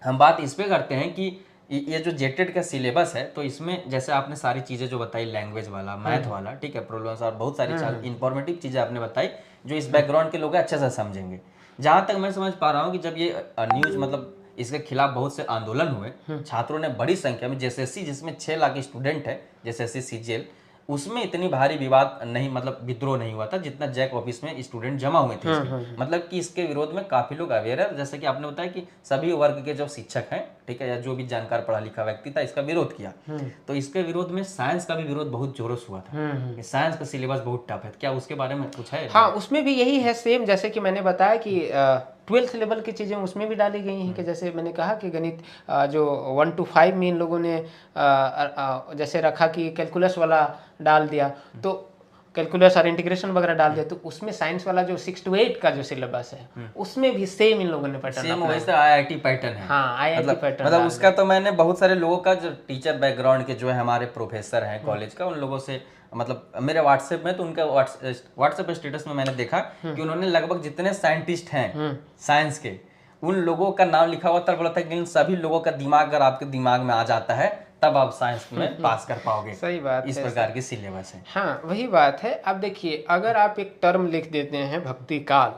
हम बात इस पे करते हैं कि ये जो जेटेड का सिलेबस है, तो इसमें जैसे आपने सारी चीज़ें जो बताई, लैंग्वेज वाला, मैथ वाला, ठीक है, प्रॉब्लम्स और बहुत सारी इंफॉर्मेटिव चीज़ें आपने बताई जो इस बैकग्राउंड के लोग अच्छे से समझेंगे। जहाँ तक मैं समझ पा रहा हूँ कि जब ये न्यूज मतलब इसके खिलाफ बहुत से आंदोलन हुए, छात्रों ने बड़ी संख्या में जेएसएससी जिसमें 6 लाख स्टूडेंट है, जेएसएससी सीजीएल, उसमें इतनी भारी विवाद नहीं मतलब विद्रोह नहीं हुआ था जितना जैक ऑफिस में स्टूडेंट जमा हुए थे। मतलब कि इसके विरोध में काफी लोग अवेयर है। जैसे कि आपने बताया कि सभी वर्ग के जो शिक्षक हैं, ठीक है, या जो भी जानकार पढ़ा लिखा व्यक्ति था, इसका विरोध किया। तो इसके विरोध में साइंस का भी विरोध बहुत जोरों से हुआ था। साइंस का सिलेबस बहुत टफ है, क्या उसके बारे में कुछ है? हाँ, उसमें भी यही है सेम, जैसे कि मैंने बताया कि 12th लेवल की चीज़ें उसमें भी डाली गई हैं। कि जैसे मैंने कहा कि गणित जो 1 to 5 में इन लोगों ने जैसे रखा कि कैलकुलस वाला डाल दिया, तो कैलकुलस और इंटीग्रेशन वगैरह डाल दिया। तो उसमें साइंस वाला जो 6 to 8 का जो सिलेबस है उसमें भी सेम इन लोगों ने पैटर्न, सेम वैसे आईआईटी पैटर्न है। हाँ, आईआईटी पैटर्न मतलब उसका तो मैंने बहुत सारे लोगों का जो टीचर बैकग्राउंड के जो है हमारे प्रोफेसर हैं कॉलेज का, उन लोगों से मतलब मेरे व्हाट्सएप में, तो उनका व्हाट्सएप स्टेटस में मैंने देखा कि उन्होंने लगभग जितने साइंटिस्ट हैं साइंस के, उन लोगों का नाम लिखा हुआ, तब बोला था कि इन सभी लोगों का दिमाग अगर आपके दिमाग में आ जाता है तब आप साइंस में पास कर पाओगे। सही बात, इस प्रकार की सिलेबस है। हाँ, वही बात है। अब देखिए, अगर आप एक टर्म लिख देते हैं भक्ति काल,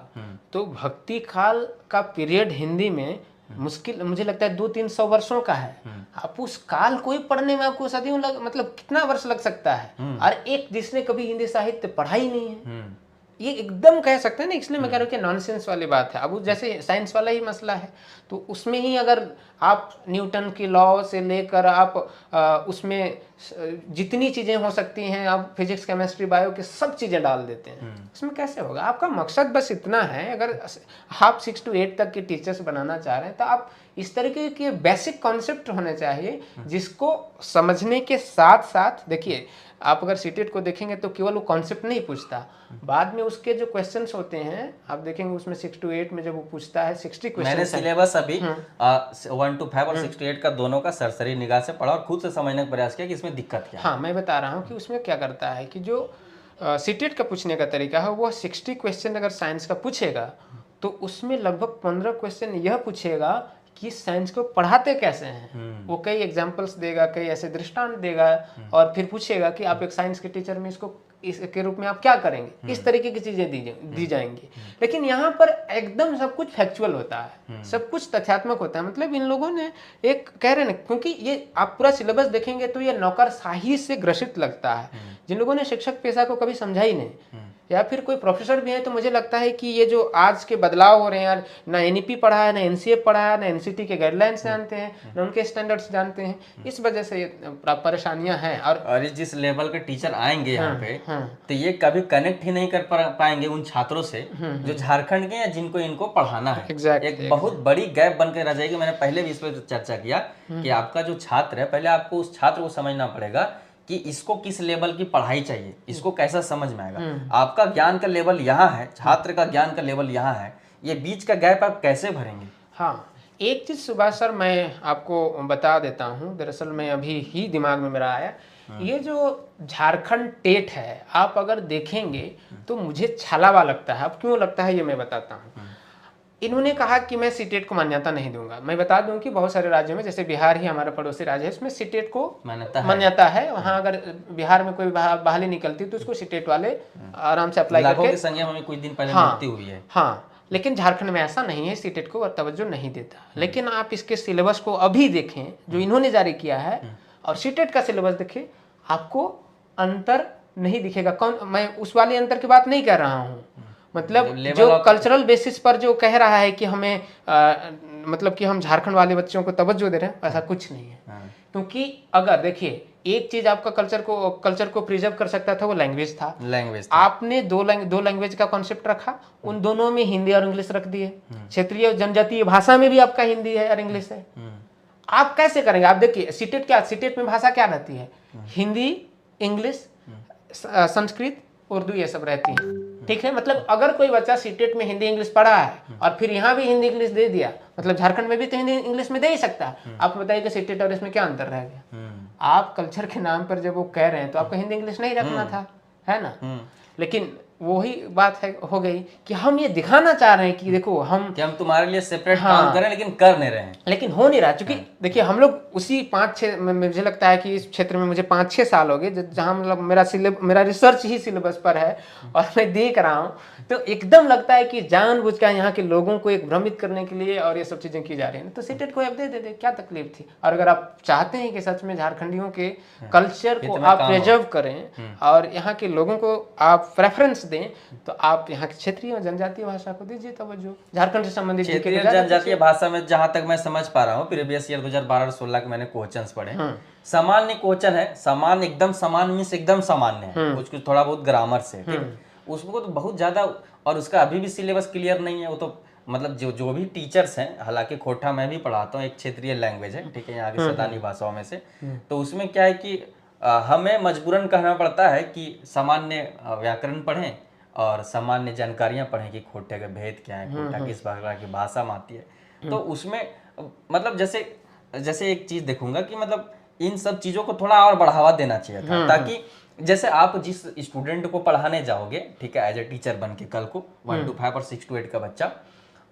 तो भक्ति काल का पीरियड हिंदी में मुश्किल मुझे लगता है 200-300 वर्षों का है। आप उस काल को ही पढ़ने में आपको सदियों मतलब कितना वर्ष लग सकता है। और एक जिसने कभी हिंदी साहित्य पढ़ा ही नहीं है, ये एकदम कह सकते हैं ना, इसलिए मैं कह रहा हूँ कि नॉनसेंस वाली बात है। अब जैसे साइंस वाला ही मसला है, तो उसमें ही अगर आप न्यूटन की लॉ से लेकर आप उसमें जितनी चीज़ें हो सकती हैं, आप फिजिक्स, केमिस्ट्री, बायो की सब चीज़ें डाल देते हैं, उसमें कैसे होगा? आपका मकसद बस इतना है, अगर आप 6 to 8 तक के टीचर्स बनाना चाह रहे हैं तो आप इस तरीके के बेसिक कॉन्सेप्ट होने चाहिए जिसको समझने के साथ साथ, देखिए आप अगर सीटेट को देखेंगे तो केवल वो कॉन्सेप्ट नहीं पूछता, बाद में उसके जो क्वेश्चंस होते हैं आप देखेंगे उसमें 6 to 8 में जब वो पूछता है 60 क्वेश्चन। मैंने सिलेबस अभी 1 to 5 और 6 to 8 का दोनों का सरसरी निगाह से पढ़ा और खुद से समझने का प्रयास किया कि इसमें दिक्कत क्या है। हाँ, मैं बता रहा हूँ कि उसमें क्या करता है कि जो सीटेट का पूछने का तरीका है, वो 60 क्वेश्चन अगर साइंस का पूछेगा तो उसमें लगभग 15 क्वेश्चन यह पूछेगा कि साइंस को पढ़ाते कैसे हैं। वो कई एग्जांपल्स देगा, कई ऐसे दृष्टांत देगा और फिर पूछेगा कि आप एक साइंस के टीचर में इसको इसके रूप में आप क्या करेंगे, इस तरीके की चीजें दी जाएंगी। लेकिन यहाँ पर एकदम सब कुछ फैक्चुअल होता है, सब कुछ तथ्यात्मक होता है। मतलब इन लोगों ने एक कह रहे हैं, क्योंकि ये आप पूरा सिलेबस देखेंगे तो ये नौकरशाही से ग्रसित लगता है। जिन लोगों ने शिक्षक पेशा को कभी समझा ही नहीं, या फिर कोई प्रोफेसर भी है, तो मुझे लगता है कि ये जो आज के बदलाव हो रहे हैं यार, ना एनईपी पढ़ा है, ना एनसीएफ पढ़ा है, ना एनसीटी के गाइडलाइंस जानते हैं, ना उनके स्टैंडर्ड्स जानते हैं। इस वजह से ये परेशानियां हैं। और ये जिस लेवल के टीचर आएंगे यहाँ पे, तो ये कभी कनेक्ट ही नहीं कर पाएंगे उन छात्रों से जो झारखंड के या जिनको इनको पढ़ाना है। एक बहुत बड़ी गैप बनकर रह जाएगी। मैंने पहले भी इस पर चर्चा किया कि आपका जो छात्र है, पहले आपको उस छात्र को समझना पड़ेगा कि इसको किस लेवल की पढ़ाई चाहिए, इसको कैसा समझ में आएगा। आपका ज्ञान का लेवल यहाँ है, छात्र का ज्ञान का लेवल यहाँ है, ये बीच का गैप आप कैसे भरेंगे? हाँ, एक चीज सुभाष सर मैं आपको बता देता हूँ, दरअसल मैं अभी ही दिमाग में मेरा आया। ये जो झारखंड टेट है, आप अगर देखेंगे तो मुझे छलावा लगता है। अब क्यों लगता है ये मैं बताता हूँ। इन्होंने कहा कि मैं सीटेट को मान्यता नहीं दूंगा। मैं बता दूं कि बहुत सारे राज्यों में, जैसे बिहार ही हमारा पड़ोसी राज्य है, उसमें सीटेट को मान्यता है। वहाँ अगर बिहार में कोई बहाली निकलती तो उसको सीटेट वाले आराम से अप्लाई करके संख्या में कुछ दिन पहले नियुक्ति हुई है। हाँ, लेकिन झारखंड में ऐसा नहीं है, सीटेट को तवज्जो नहीं देता। लेकिन आप इसके सिलेबस को अभी देखें जो इन्होंने जारी किया है, और सीटेट का सिलेबस देखें, आपको अंतर नहीं दिखेगा। कौन, मैं उस वाले अंतर की बात नहीं कर रहा हूँ। मतलब जो कल्चरल बेसिस पर जो कह रहा है कि हमें मतलब कि हम झारखंड वाले बच्चों को तवज्जो दे रहे हैं, ऐसा कुछ नहीं है। क्योंकि अगर देखिए, एक चीज आपका कल्चर को प्रिजर्व कर सकता था, वो लैंग्वेज था। आपने दो लैंग्वेज का कॉन्सेप्ट रखा, उन दोनों में हिंदी और इंग्लिश रख दिए। क्षेत्रीय जनजातीय भाषा में भी आपका हिंदी है और इंग्लिश है। आप कैसे करेंगे? आप देखिए, सीटेट में भाषा क्या रहती है? हिंदी, इंग्लिश, संस्कृत, उर्दू, ये सब रहती है। ठीक है, मतलब अगर कोई बच्चा सीटेट में हिंदी इंग्लिश पढ़ा है और फिर यहाँ भी हिंदी इंग्लिश दे दिया, मतलब झारखंड में भी तो हिंदी इंग्लिश में दे ही सकता है। आप बताइए कि सीटेट और इसमें क्या अंतर रह गया? आप कल्चर के नाम पर जब वो कह रहे हैं तो आपको हिंदी इंग्लिश नहीं रखना था, है ना? लेकिन वही बात है, हो गई कि हम ये दिखाना चाह रहे हैं कि देखो हम तुम्हारे लिए सेपरेट काम करें, लेकिन कर नहीं रहे हैं, लेकिन हो नहीं रहा। क्योंकि देखिए, हम लोग उसी 5-6, मुझे लगता है कि इस क्षेत्र में मुझे 5-6 साल हो गए जहाँ मतलब मेरा रिसर्च ही सिलेबस पर है, और मैं देख रहा हूँ तो एकदम लगता है कि जानबूझकर यहाँ के लोगों को एक भ्रमित करने के लिए और ये सब चीजें की जा रही हैं। तो सीटेट को आप दे दे, क्या तकलीफ थी? और अगर आप चाहते हैं कि सच में झारखंडियों के कल्चर को आप प्रिजर्व करें और यहाँ के लोगों को आप प्रेफरेंस दें, तो आप यहाँ की क्षेत्रीय और जनजातीय भाषा को दीजिए तवज्जो। झारखंड से संबंधित क्षेत्रीय जनजातीय भाषा में जहाँ तक मैं समझ पा रहा हूँ, प्रीवियस ईयर 2012-16 के मैंने क्वेश्चंस पढ़े, सामान्य क्वेश्चन है। सामान्य एकदम सामान्य मीन्स एकदम सामान्य है, कुछ थोड़ा बहुत ग्रामर से, ठीक, उसको तो बहुत ज्यादा, और उसका अभी भी सिलेबस क्लियर नहीं है। वो तो मतलब जो भी टीचर्स हैं, हालांकि खोटा मैं भी पढ़ाता हूँ, एक क्षेत्रीय लैंग्वेज है, ठीक है, यहाँ की सैद्धांतिक भाषाओं में से, तो उसमें क्या है कि हमें मजबूरन कहना पड़ता है कि सामान्य व्याकरण पढ़ें और सामान्य जानकारियां पढ़ें कि खोटे का भेद क्या है, खोटा किस प्रकार की भाषा में आती है। तो उसमें मतलब जैसे एक चीज देखूंगा कि मतलब इन सब चीजों को थोड़ा और बढ़ावा देना चाहिए था, ताकि जैसे आप जिस स्टूडेंट को पढ़ाने जाओगे, ठीक है, एज ए टीचर बन के कल को 1 to 5 और 6 to 8 का बच्चा,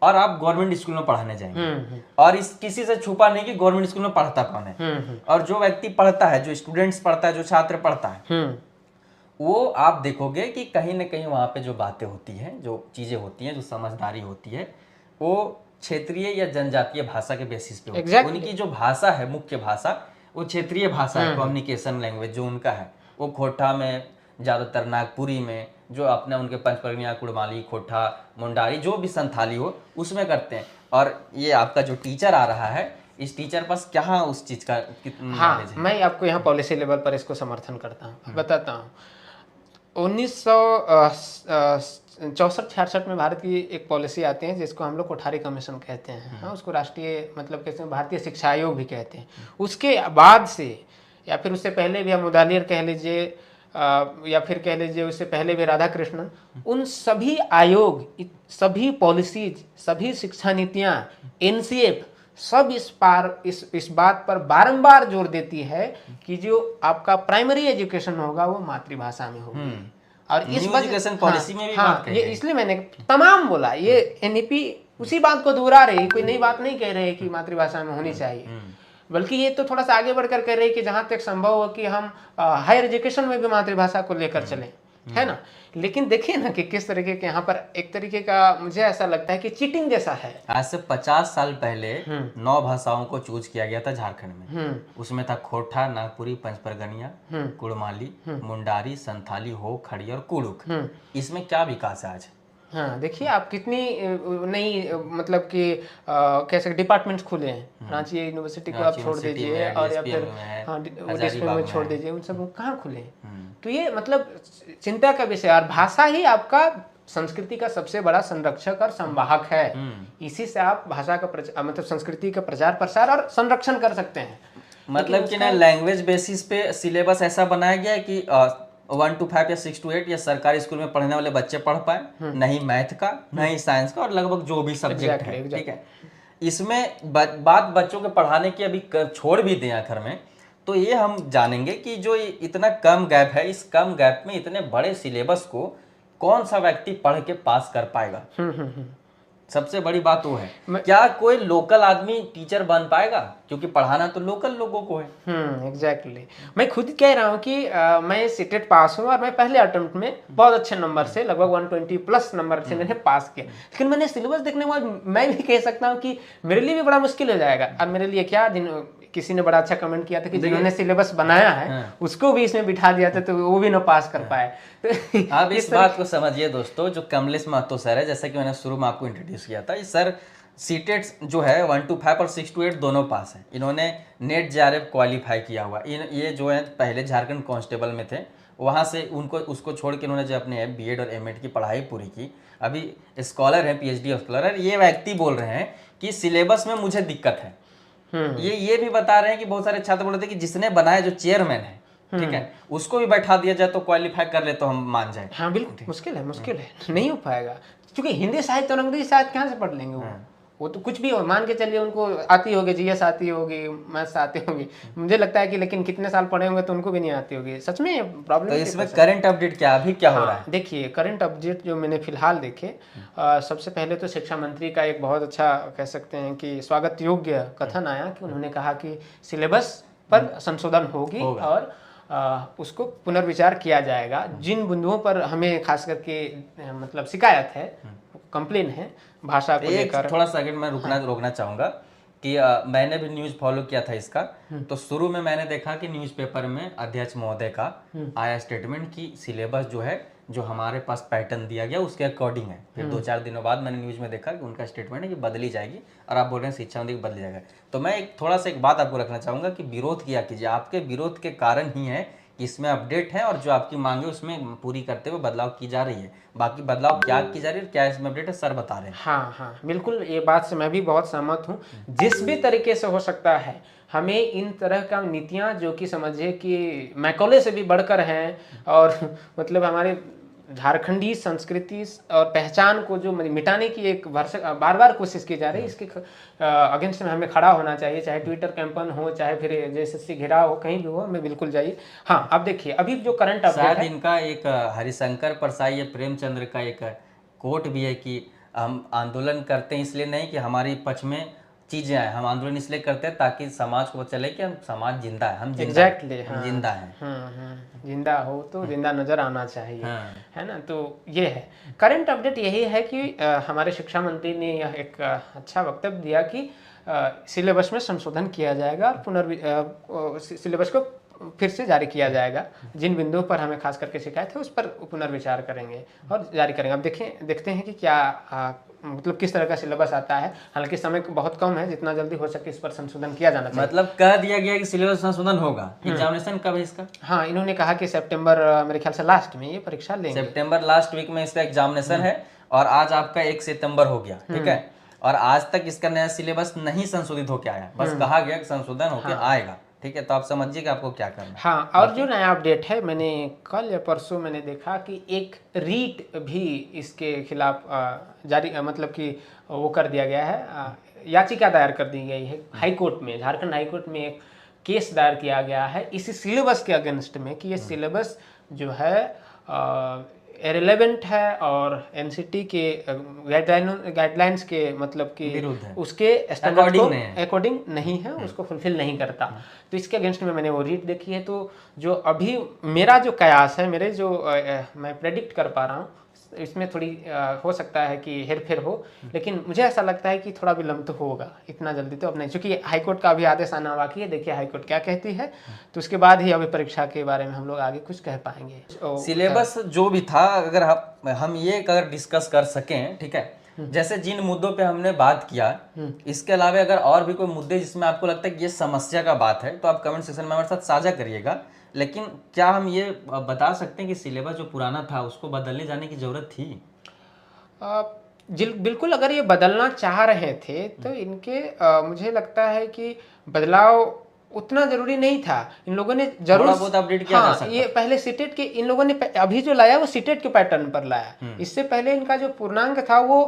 और आप गवर्नमेंट स्कूल में पढ़ाने जाएंगे, और इस किसी से छुपा नहीं कि गवर्नमेंट स्कूल में पढ़ता कौन है, और जो व्यक्ति पढ़ता है, जो स्टूडेंट्स पढ़ता है, जो छात्र पढ़ता है, वो आप देखोगे कि कहीं ना कहीं वहाँ पे जो बातें होती हैं, जो चीजें होती हैं, जो समझदारी होती है, वो क्षेत्रीय या जनजातीय भाषा के बेसिस पे होती है। उनकी जो भाषा है, मुख्य भाषा, वो क्षेत्रीय भाषा है, कम्युनिकेशन लैंग्वेज जो उनका है, वो खोटा में, ज्यादातर नागपुरी में, जो अपने उनके पंचपरगनिया, कुड़माली, खोटा, मुंडारी, जो भी संथाली हो उसमें करते हैं। और ये आपका जो टीचर आ रहा है, इस टीचर पास क्या उस चीज का कितना नॉलेज है? मैं आपको यहाँ पॉलिसी लेवल पर इसको समर्थन करता हूँ, बताता हूँ। 1964-66 में भारत की एक पॉलिसी आती है जिसको हम लोग कोठारी कमीशन कहते हैं। हाँ, उसको राष्ट्रीय मतलब कहते हैं, भारतीय शिक्षा आयोग भी कहते हैं। उसके बाद से या फिर उससे पहले भी हम मुदालियर कह लीजिए, या फिर कह लीजिए उससे पहले भी राधा कृष्णन, उन सभी आयोग, सभी पॉलिसीज, सभी शिक्षा नीतियाँ, एनसीएफ, सब इस बात पर बारंबार जोर देती है कि जो आपका प्राइमरी एजुकेशन होगा वो मातृभाषा में होगी। और इस एजुकेशन पॉलिसी में भी बात कही है, इसलिए मैंने तमाम बोला। ये एनईपी उसी बात को दोहरा रही, कोई नई बात नहीं कह रहे कि मातृभाषा में होनी चाहिए, बल्कि ये तो थोड़ा सा आगे बढ़कर कह रही कि जहां तक संभव हो कि हम हायर एजुकेशन में भी मातृभाषा को लेकर चलें। है ना। लेकिन देखिए ना कि किस तरीके के यहाँ पर एक तरीके का मुझे ऐसा लगता है कि चीटिंग जैसा है। आज से 50 साल पहले 9 भाषाओं को चूज किया गया था झारखंड में। उसमें था खोरठा, नागपुरी, पंचपरगनिया, कुड़माली, मुंडारी, संथाली, हो, खड़ी और कुड़ुक। इसमें क्या विकास है आज? हाँ, देखिए आप कितनी नई मतलब कि कैसे डिपार्टमेंट्स खुले हैं। रांची यूनिवर्सिटी को आप छोड़ दीजिए और या फिर हाँ डिस्प्ले में छोड़ दीजिए, उन सब कहाँ खुले हैं। तो ये मतलब चिंता का विषय। और भाषा ही आपका संस्कृति का सबसे बड़ा संरक्षक और संवाहक है। इसी से आप भाषा का मतलब संस्कृति का प्रचार प्रसार और संरक्षण कर सकते हैं। मतलब कि ना लैंग्वेज बेसिस पे सिलेबस ऐसा बनाया गया है कि 1 to 5 या 6 to 8 या सरकारी स्कूल में पढ़ने वाले बच्चे पढ़ पाए, नहीं मैथ का, नहीं साइंस का, और लगभग जो भी सब्जेक्ट है, ठीक है। इसमें बात बच्चों के पढ़ाने की अभी छोड़ भी दें आखिर में, तो ये हम जानेंगे कि जो इतना कम गैप है, इस कम गैप में इतने बड़े सिलेबस को कौन सा व्यक्ति पढ़ के पास कर पाएगा। सबसे बड़ी बात वो है, क्या कोई लोकल आदमी टीचर बन पाएगा, क्योंकि पढ़ाना तो लोकल लोगों को है। एग्जैक्टली। मैं खुद कह रहा हूँ कि मैं सीटेट पास हूँ और मैं पहले अटेम्प्ट में बहुत अच्छे नंबर से, लगभग 120 प्लस नंबर से मैंने पास किया। लेकिन मैंने सिलेबस देखने के बाद मैं भी कह सकता हूँ कि मेरे लिए भी बड़ा मुश्किल हो जाएगा। और मेरे लिए क्या, किसी ने बड़ा अच्छा कमेंट किया था कि जिन्होंने सिलेबस बनाया है उसको भी इसमें बिठा दिया था तो वो भी ना पास कर पाए। आप इस बात को समझिए दोस्तों, जो कमलेश महतो सर है, जैसा कि मैंने शुरू में आपको इंट्रोड्यूस किया था, इस सर सीटेट जो है 1 to 5 और 6 to 8 दोनों पास हैं। इन्होंने नेट जेआरएफ क्वालिफाई किया हुआ। ये जो है पहले झारखंड कांस्टेबल में थे, वहाँ से उसको छोड़ के इन्होंने जो अपने बीएड और एमएड की पढ़ाई पूरी की, अभी स्कॉलर है, पीएचडी स्कॉलर है। ये व्यक्ति बोल रहे हैं कि सिलेबस में मुझे दिक्कत है। ये भी बता रहे हैं कि बहुत सारे छात्र बोल रहे थे कि जिसने बनाया, जो चेयरमैन है, ठीक है, उसको भी बैठा दिया जाए तो क्वालिफाई कर ले तो हम मान जाए। हाँ बिल्कुल, मुश्किल है, नहीं हो पाएगा। क्योंकि हिंदी साहित्य और अंग्रेजी साहित्य कहाँ से पढ़ लेंगे वो तो कुछ भी हो, मान के चलिए उनको आती होगी, जीएस आती होगी, मैथ्स आती होगी, मुझे लगता है कि, लेकिन कितने साल पढ़े होंगे तो उनको भी नहीं आती होगी। सच में प्रॉब्लम। तो इसमें करंट अपडेट क्या अभी क्या हो रहा है? देखिए करंट अपडेट जो मैंने फिलहाल देखे, सबसे पहले तो शिक्षा मंत्री का एक बहुत अच्छा कह सकते हैं कि स्वागत योग्य कथन आया कि उन्होंने कहा कि सिलेबस पर संशोधन होगी और उसको पुनर्विचार किया जाएगा। जिन बिंदुओं पर हमें खास करके मतलब शिकायत है, कंप्लेन है भाषा को लेकर। थोड़ा सा मैं रोकना चाहूँगा कि मैंने भी न्यूज़ फॉलो किया था इसका। तो शुरू में मैंने देखा कि न्यूज़पेपर में अध्यक्ष महोदय का आया स्टेटमेंट कि सिलेबस जो है, जो हमारे पास पैटर्न दिया गया उसके अकॉर्डिंग है। फिर 2-4 दिनों बाद मैंने न्यूज़ में देखा कि उनका स्टेटमेंट है कि बदली जाएगी, और आप बोल रहे हैं शिक्षा मंत्री बदली जाएगा। तो मैं थोड़ा सा एक बात आपको रखना चाहूँगा कि विरोध किया कीजिए। आपके विरोध के कारण ही है कि इसमें अपडेट है, और जो आपकी मांग है उसमें पूरी करते हुए बदलाव की जा रही है। बाकी बदलाव क्या की जा रही है, क्या इसमें अपडेट है, सर बता रहे हैं। हाँ बिल्कुल, ये बात से मैं भी बहुत सहमत हूँ। जिस भी तरीके से हो सकता है हमें इन तरह का नीतियाँ, जो कि समझिए कि मैकॉले से भी बढ़कर हैं, और मतलब हमारे झारखंडी संस्कृति और पहचान को जो मिटाने की एक बार बार कोशिश की जा रही है, इसके अगेंस्ट में हमें खड़ा होना चाहिए। चाहे ट्विटर कैंपेन हो, चाहे फिर जेएसएससी घेराव हो, कहीं भी हो, हमें बिल्कुल जाइए। हाँ, अब देखिए अभी जो करंट अपडेट है, इनका एक हरिशंकर परसाई या प्रेमचंद्र का एक कोट भी है कि हम आंदोलन करते हैं इसलिए नहीं कि हमारी पक्ष में चीजें आए, हम आंदोलन इसलिए करते हैं ताकि समाज को चले कि हम समाज जिंदा है, हम जिंदा हम जिंदा हैं। जिंदा हो तो जिंदा नजर आना चाहिए, है ना। तो ये है करंट अपडेट। यही है कि हमारे शिक्षा मंत्री ने यह एक अच्छा वक्तव्य दिया कि सिलेबस में संशोधन किया जाएगा और सिलेबस को फिर से जारी किया जाएगा। जिन बिंदुओं पर हमें खास करके शिकायत है उस पर पुनर्विचार करेंगे और जारी करेंगे। अब देखते हैं कि क्या मतलब किस तरह का सिलेबस आता है। हालांकि समय बहुत कम है, जितना जल्दी हो सके इस पर संशोधन किया जाना चाहिए। मतलब कह दिया गया कि सिलेबस संशोधन होगा। एग्जामिनेशन कब है इसका? हाँ, इन्होंने कहा कि सितंबर मेरे ख्याल से लास्ट में ये परीक्षा लेंगे। सितंबर लास्ट वीक में इसका एग्जामिनेशन है, और आज आपका 1 सितंबर हो गया, ठीक है। और आज तक इसका नया सिलेबस नहीं संशोधित होके आया, बस कहा गया कि संशोधन होके आएगा, ठीक है। तो आप समझिए कि आपको क्या करना है। हाँ, और जो नया अपडेट है, मैंने कल या परसों मैंने देखा कि एक रीट भी इसके खिलाफ जारी मतलब कि वो कर दिया गया है, याचिका दायर कर दी गई है हाई कोर्ट में। झारखंड हाई कोर्ट में एक केस दायर किया गया है इसी सिलेबस के अगेंस्ट में कि ये सिलेबस जो है इरेलेवेंट है और एनसीटी के गाइडलाइंस के मतलब कि विरुद्ध है, उसके स्टैंडर्ड को नहीं है। अकॉर्डिंग नहीं है, उसको फुलफिल नहीं करता। तो इसके अगेंस्ट में मैंने वो रीड देखी है। तो जो अभी मेरा जो कयास है, मेरे जो मैं प्रेडिक्ट कर पा रहा हूँ, इसमें थोड़ी हो सकता है कि हेर फेर हो, लेकिन मुझे ऐसा लगता है कि थोड़ा विलंब तो होगा, इतना जल्दी तो अब नहीं, क्योंकि हाईकोर्ट का अभी आदेश आना बाकी है। देखिए हाईकोर्ट क्या कहती है, तो उसके बाद ही अभी परीक्षा के बारे में हम लोग आगे कुछ कह पाएंगे। सिलेबस जो भी था, अगर हम ये अगर डिस्कस कर सकें, ठीक है, जैसे जिन मुद्दों पे हमने बात किया, इसके अलावा अगर और भी कोई मुद्दे जिसमें आपको लगता है कि ये समस्या का बात है, तो आप कमेंट सेक्शन में हमारे साथ साझा करिएगा। लेकिन क्या हम ये बता सकते हैं कि सिलेबस जो पुराना था उसको बदलने जाने की जरूरत थी? बिल्कुल, अगर ये बदलना चाह रहे थे तो इनके मुझे लगता है कि बदलाव उतना जरूरी नहीं था। इन लोगों ने जरूर थोड़ा बहुत अपडेट किया जा सकता। ये पहले सीटेट के इन लोगों ने अभी जो लाया वो सीटेट के पैटर्न पर लाया। इससे पहले इनका जो पूर्णांक था वो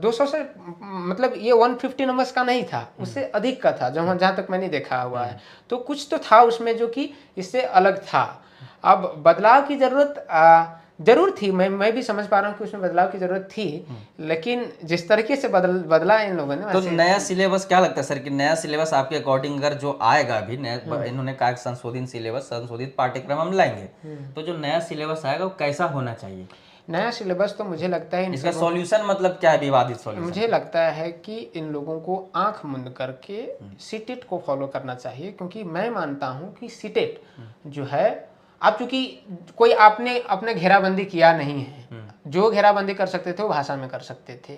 200 से मतलब ये 150 नंबर्स का नहीं था, उससे अधिक का था जहाँ तक मैंने देखा हुआ है। तो कुछ तो था उसमें जो कि इससे अलग था। अब बदलाव की जरूरत जरूर थी, मैं भी समझ पा रहा हूँ कि उसमें बदलाव की जरूरत थी, लेकिन जिस तरीके से बदला इन लोगों ने, तो नया सिलेबस क्या लगता है सर कि नया सिलेबस आपके अकॉर्डिंग अगर जो आएगा अभी नया, इन्होंने कहा कि संशोधित सिलेबस, संशोधित पाठ्यक्रम हम लाएंगे, तो जो नया सिलेबस आएगा वो कैसा होना चाहिए? नया सिलेबस तो मुझे लगता है इसका सॉल्यूशन मतलब क्या है, विवादित सॉल्यूशन? मुझे लगता है कि इन लोगों को आंख मुंद करके सीटेट को फॉलो करना चाहिए, क्योंकि मैं मानता हूं कि सीटेट जो है, अब चूंकि कोई आपने अपने घेराबंदी किया नहीं है, जो घेराबंदी कर सकते थे वो भाषा में कर सकते थे,